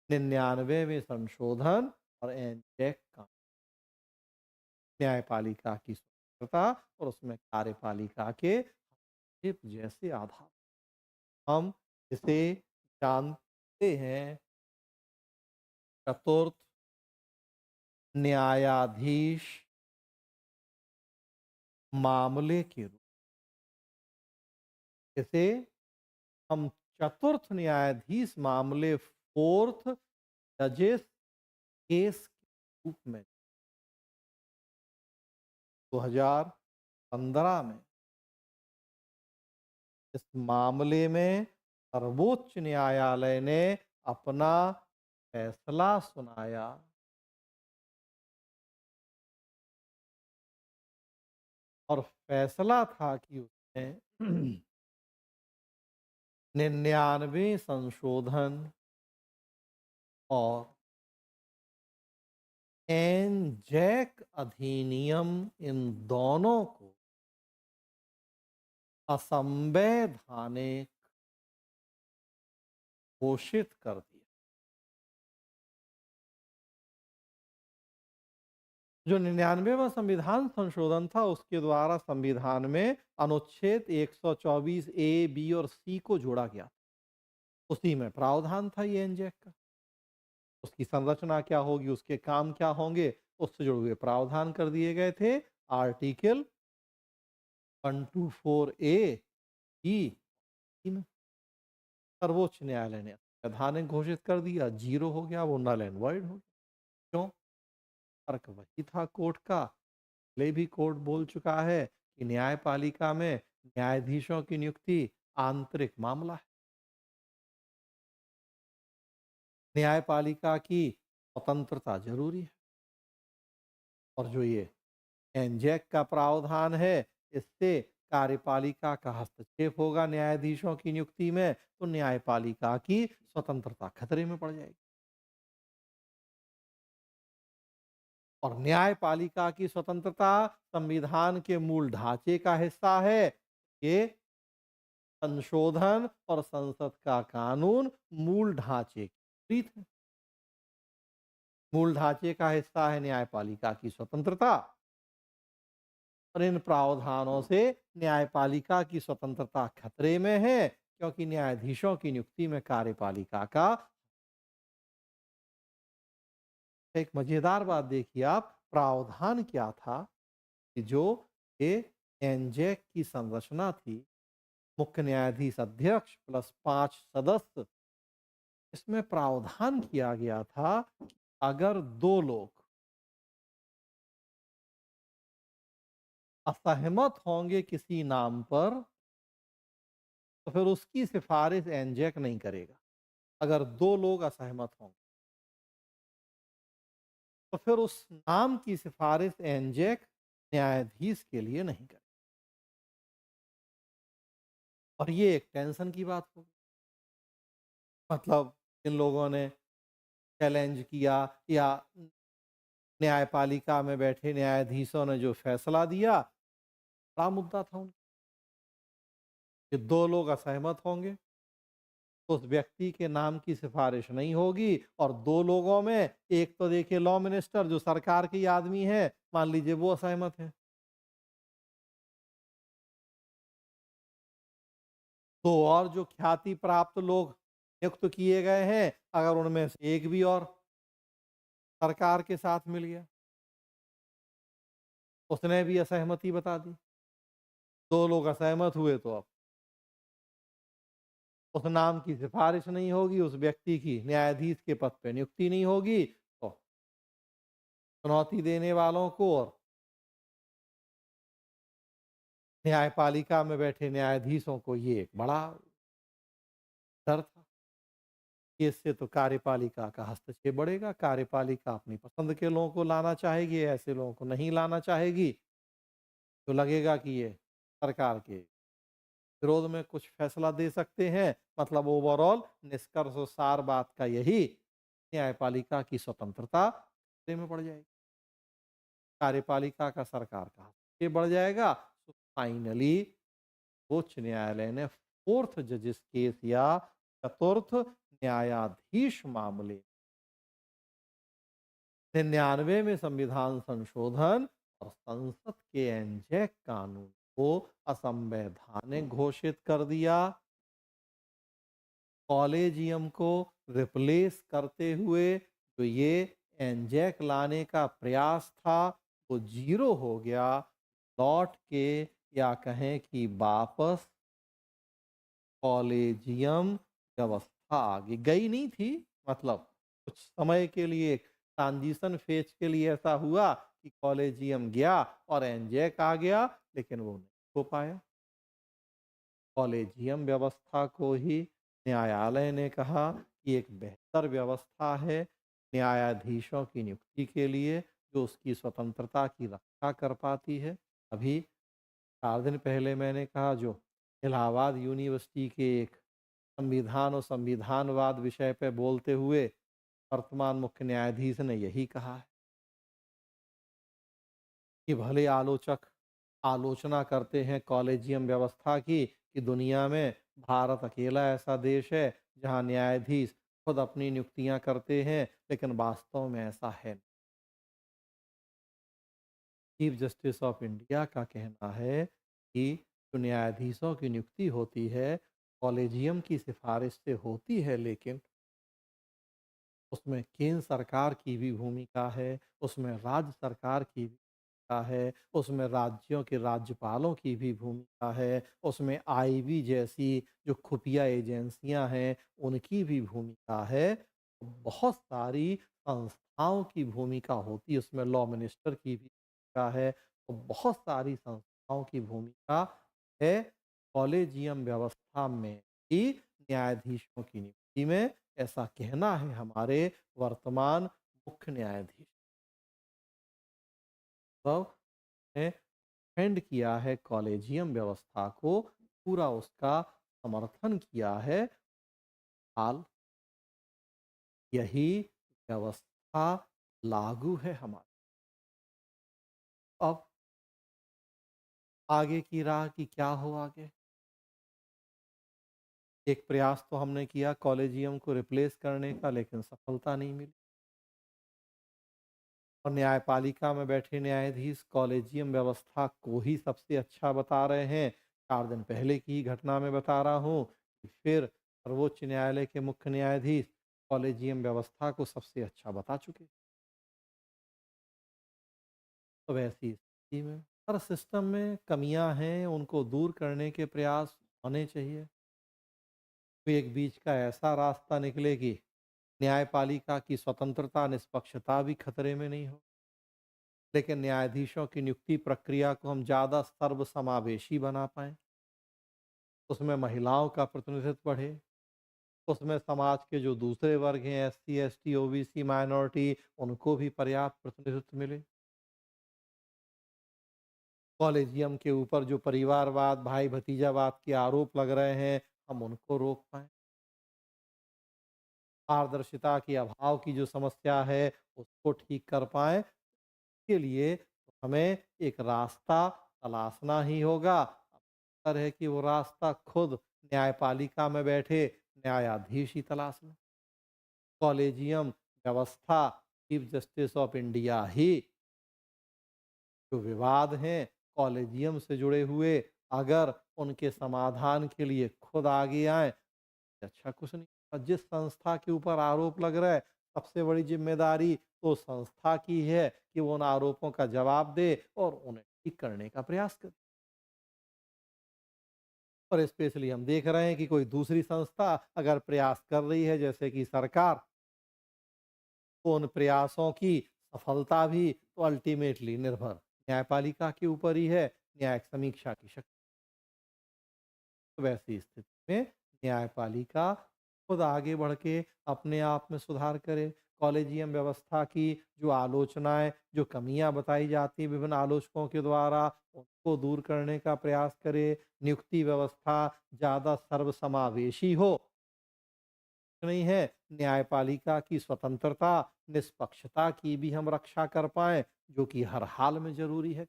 99वें संशोधन और एनजेक का, न्यायपालिका की स्वतंत्रता और उसमें कार्यपालिका के हस्तक्षेप जैसे आधार। हम इसे जानते हैं चतुर्थ न्यायाधीश मामले के रूप। इसे हम चतुर्थ न्यायाधीश मामले, फोर्थ जजेस केस के रूप में 2015 में इस मामले में सर्वोच्च न्यायालय ने अपना फैसला सुनाया। और फैसला था कि उसने 99 संशोधन और एनजैक अधिनियम इन दोनों को असंवैधानिक घोषित कर दिया। जो 99वां संविधान संशोधन था उसके द्वारा संविधान में अनुच्छेद 124 ए, बी और सी को जोड़ा गया। उसी में प्रावधान था ये एनजैक का। उसकी संरचना क्या होगी, उसके काम क्या होंगे, उससे जुड़े हुए प्रावधान कर दिए गए थे। आर्टिकल 124 ए, बी में सर्वोच्च न्यायालय ने वैधानिक घोषित कर दिया, जीरो हो गया, वो नल एंड वॉइड हो गया। क्यों? तर्क वही था कोर्ट का। पहले भी कोर्ट बोल चुका है कि न्यायपालिका में न्यायाधीशों की नियुक्ति आंतरिक मामला है। न्यायपालिका की स्वतंत्रता जरूरी है। और जो ये एनजैक का प्रावधान है, इससे कार्यपालिका का हस्तक्षेप होगा न्यायाधीशों की नियुक्ति में, तो न्यायपालिका की स्वतंत्रता खतरे में पड़ जाएगी। और न्यायपालिका की स्वतंत्रता संविधान के मूल ढांचे का हिस्सा है। ये संशोधन और संसद का कानून मूल ढांचे के विपरीत है। मूल ढांचे का हिस्सा है न्यायपालिका की स्वतंत्रता, और इन प्रावधानों से न्यायपालिका की स्वतंत्रता खतरे में है, क्योंकि न्यायाधीशों की नियुक्ति में कार्यपालिका का। एक मजेदार बात देखिए आप, प्रावधान क्या था कि जो ये एनजैक की संरचना थी, मुख्य न्यायाधीश अध्यक्ष प्लस 5 सदस्य, इसमें प्रावधान किया गया था अगर दो लोग असहमत होंगे किसी नाम पर, तो फिर उसकी सिफारिश एनजैक नहीं करेगा। अगर दो लोग असहमत होंगे तो फिर उस नाम की सिफारिश एनजैक न्यायाधीश के लिए नहीं करे। और ये एक टेंशन की बात होगी। मतलब इन लोगों ने चैलेंज किया, या न्यायपालिका में बैठे न्यायाधीशों ने जो फैसला दिया, बड़ा मुद्दा था उनका कि दो लोग असहमत होंगे तो उस व्यक्ति के नाम की सिफारिश नहीं होगी। और दो लोगों में एक तो देखिए लॉ मिनिस्टर जो सरकार के ही आदमी है, मान लीजिए वो असहमत है, तो और जो ख्याति प्राप्त लोग नियुक्त किए गए हैं, अगर उनमें से एक भी और सरकार के साथ मिल गया, उसने भी असहमति बता दी, दो लोग असहमत हुए, तो अब उस नाम की सिफारिश नहीं होगी, उस व्यक्ति की न्यायाधीश के पद पे नियुक्ति नहीं होगी। तो चुनौती देने वालों को और न्यायपालिका में बैठे न्यायाधीशों को ये एक बड़ा डर था कि इससे तो कार्यपालिका का हस्तक्षेप बढ़ेगा, कार्यपालिका अपनी पसंद के लोगों को लाना चाहेगी, ऐसे लोगों को नहीं लाना चाहेगी, तो लगेगा कि ये सरकार के विरोध में कुछ फैसला दे सकते हैं। मतलब ओवरऑल निष्कर्ष और सार बात का यही, न्यायपालिका की स्वतंत्रता खतरे में पड़ जाएगी, कार्यपालिका का सरकार का हस्तक्षेप बढ़ जाएगा। तो फाइनली उच्च न्यायालय ने फोर्थ जजिस केस या चतुर्थ न्यायाधीश मामले 99 में संविधान संशोधन और संसद के एनजैक कानून को असंवैधानिक घोषित कर दिया। कॉलेजियम को रिप्लेस करते हुए जो ये एनजैक लाने का प्रयास था, वो जीरो हो गया। लौट के, या कहें कि वापस कॉलेजियम व्यवस्था आगे गई नहीं थी। मतलब कुछ समय के लिए ट्रांजिशन फेज के लिए ऐसा हुआ कि कॉलेजियम गया और एनजैक आ गया, लेकिन वो नहीं हो पाया। कॉलेजियम व्यवस्था को ही न्यायालय ने कहा कि एक बेहतर व्यवस्था है न्यायाधीशों की नियुक्ति के लिए, जो उसकी स्वतंत्रता की रक्षा कर पाती है। अभी 4 दिन पहले मैंने कहा जो इलाहाबाद यूनिवर्सिटी के एक संविधान और संविधानवाद विषय पे बोलते हुए वर्तमान मुख्य न्यायाधीश ने यही कहा है कि भले आलोचक आलोचना करते हैं कॉलेजियम व्यवस्था की कि दुनिया में भारत अकेला ऐसा देश है जहां न्यायाधीश खुद अपनी नियुक्तियां करते हैं, लेकिन वास्तव में ऐसा है। चीफ जस्टिस ऑफ इंडिया का कहना है कि जो न्यायाधीशों की नियुक्ति होती है कॉलेजियम की सिफारिश से होती है, लेकिन उसमें केंद्र सरकार की भी भूमिका है, उसमें राज्य सरकार की भी भूमिका है, उसमें राज्यों के राज्यपालों की भी भूमिका है, उसमें आईबी जैसी जो खुफिया एजेंसियां हैं, उनकी भी भूमिका है। बहुत सारी संस्थाओं की भूमिका होती है, उसमें लॉ मिनिस्टर की भी भूमिका है, तो बहुत सारी संस्थाओं की भूमिका है कॉलेजियम व्यवस्था में ही न्यायाधीशों की नियुक्ति में। ऐसा कहना है हमारे वर्तमान मुख्य न्यायाधीश। तो ने डिफेंड किया है कॉलेजियम व्यवस्था को, पूरा उसका समर्थन किया है। हाल यही व्यवस्था लागू है हमारी। अब आगे की राह की क्या हो आगे? एक प्रयास तो हमने किया कॉलेजियम को रिप्लेस करने का, लेकिन सफलता नहीं मिली। और न्यायपालिका में बैठे न्यायाधीश कॉलेजियम व्यवस्था को ही सबसे अच्छा बता रहे हैं। 4 दिन पहले की ही घटना में बता रहा हूँ कि फिर सर्वोच्च न्यायालय के मुख्य न्यायाधीश कॉलेजियम व्यवस्था को सबसे अच्छा बता चुके। तो वैसी स्थिति में हर सिस्टम में कमियां हैं, उनको दूर करने के प्रयास होने चाहिए। कोई एक बीच का ऐसा रास्ता निकले कि न्यायपालिका की स्वतंत्रता निष्पक्षता भी खतरे में नहीं हो, लेकिन न्यायाधीशों की नियुक्ति प्रक्रिया को हम ज़्यादा सर्वसमावेशी बना पाएँ, उसमें महिलाओं का प्रतिनिधित्व बढ़े, उसमें समाज के जो दूसरे वर्ग हैं एससी, एसटी, ओबीसी, माइनॉरिटी, उनको भी पर्याप्त प्रतिनिधित्व मिले। कॉलेजियम के ऊपर जो परिवारवाद, भाई-भतीजावाद के आरोप लग रहे हैं, हम उनको रोक पाएँ। पारदर्शिता के अभाव की जो समस्या है, उसको ठीक कर पाएँ। के लिए हमें एक रास्ता तलाशना ही होगा। बेहतर है कि वो रास्ता खुद न्यायपालिका में बैठे न्यायाधीश ही तलाश लें। कॉलेजियम व्यवस्था, चीफ जस्टिस ऑफ इंडिया ही जो विवाद हैं कॉलेजियम से जुड़े हुए, अगर उनके समाधान के लिए खुद आगे आएँ, अच्छा कुछ नहीं। और जिस संस्था के ऊपर आरोप लग रहा है, सबसे बड़ी ज़िम्मेदारी तो संस्था की है कि वो उन आरोपों का जवाब दे और उन्हें ठीक करने का प्रयास करे। और स्पेशली हम देख रहे हैं कि कोई दूसरी संस्था अगर प्रयास कर रही है, जैसे कि सरकार, तो उन प्रयासों की सफलता भी तो अल्टीमेटली निर्भर न्यायपालिका के ऊपर ही है, न्यायिक समीक्षा की शक्ति। तो वैसी स्थिति में न्यायपालिका खुद आगे बढ़ के अपने आप में सुधार करे। कॉलेजियम व्यवस्था की जो आलोचनाएं, जो कमियां बताई जाती हैं विभिन्न आलोचकों के द्वारा, उनको दूर करने का प्रयास करे। नियुक्ति व्यवस्था ज़्यादा सर्वसमावेशी हो, नहीं है न्यायपालिका की स्वतंत्रता निष्पक्षता की भी हम रक्षा कर पाएं, जो कि हर हाल में जरूरी है।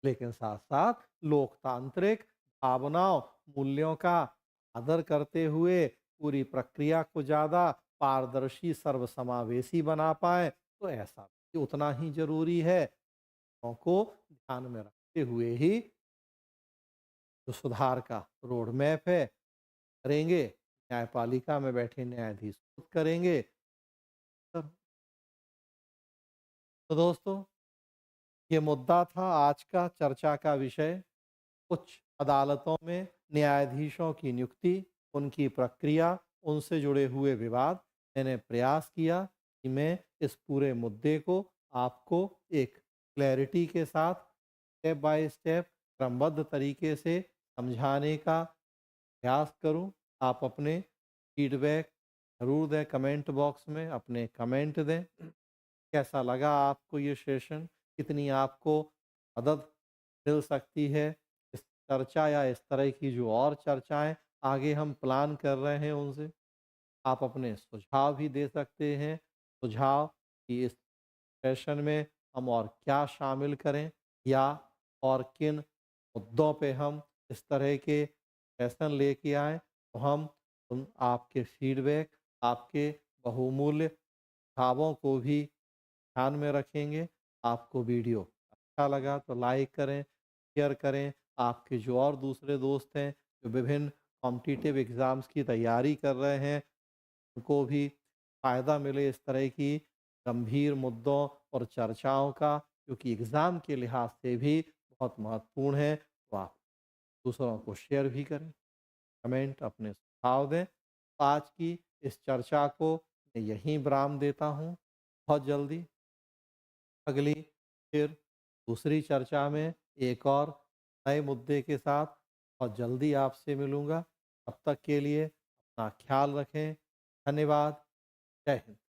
लेकिन साथ साथ लोकतांत्रिक भावनाओं, मूल्यों का आदर करते हुए पूरी प्रक्रिया को ज़्यादा पारदर्शी सर्वसमावेशी बना पाए, तो ऐसा भी उतना ही जरूरी है। को ध्यान में रखते हुए ही जो सुधार का रोड मैप है करेंगे, न्यायपालिका में बैठे न्यायाधीश खुद करेंगे। तो दोस्तों, ये मुद्दा था आज का चर्चा का विषय। उच्च अदालतों में न्यायाधीशों की नियुक्ति, उनकी प्रक्रिया, उनसे जुड़े हुए विवाद। मैंने प्रयास किया कि मैं इस पूरे मुद्दे को आपको एक क्लैरिटी के साथ स्टेप बाय स्टेप क्रमबद्ध तरीके से समझाने का प्रयास करूं। आप अपने फीडबैक ज़रूर दें, कमेंट बॉक्स में अपने कमेंट दें। कैसा लगा आपको ये सेशन? कितनी आपको मदद मिल सकती है। इस चर्चा या इस तरह की जो और चर्चाएँ आगे हम प्लान कर रहे हैं उनसे, आप अपने सुझाव भी दे सकते हैं। सुझाव कि इस सेशन में हम और क्या शामिल करें या और किन मुद्दों पे हम इस तरह के सेशन लेके आएँ, तो हम उन आपके फीडबैक, आपके बहुमूल्य सुझावों को भी ध्यान में रखेंगे। आपको वीडियो अच्छा लगा तो लाइक करें, शेयर करें। आपके जो और दूसरे दोस्त हैं, जो विभिन्न कॉम्पिटिटिव एग्ज़ाम्स की तैयारी कर रहे हैं, उनको भी फ़ायदा मिले इस तरह की गंभीर मुद्दों और चर्चाओं का, क्योंकि एग्ज़ाम के लिहाज से भी बहुत महत्वपूर्ण है। तो आप दूसरों को शेयर भी करें, कमेंट अपने सुझाव दें। आज की इस चर्चा को मैं यहीं विराम देता हूँ। बहुत जल्दी अगली फिर दूसरी चर्चा में एक और नए मुद्दे के साथ बहुत जल्दी आपसे मिलूँगा। तब तक के लिए अपना ख़्याल रखें। धन्यवाद। जय हिंद।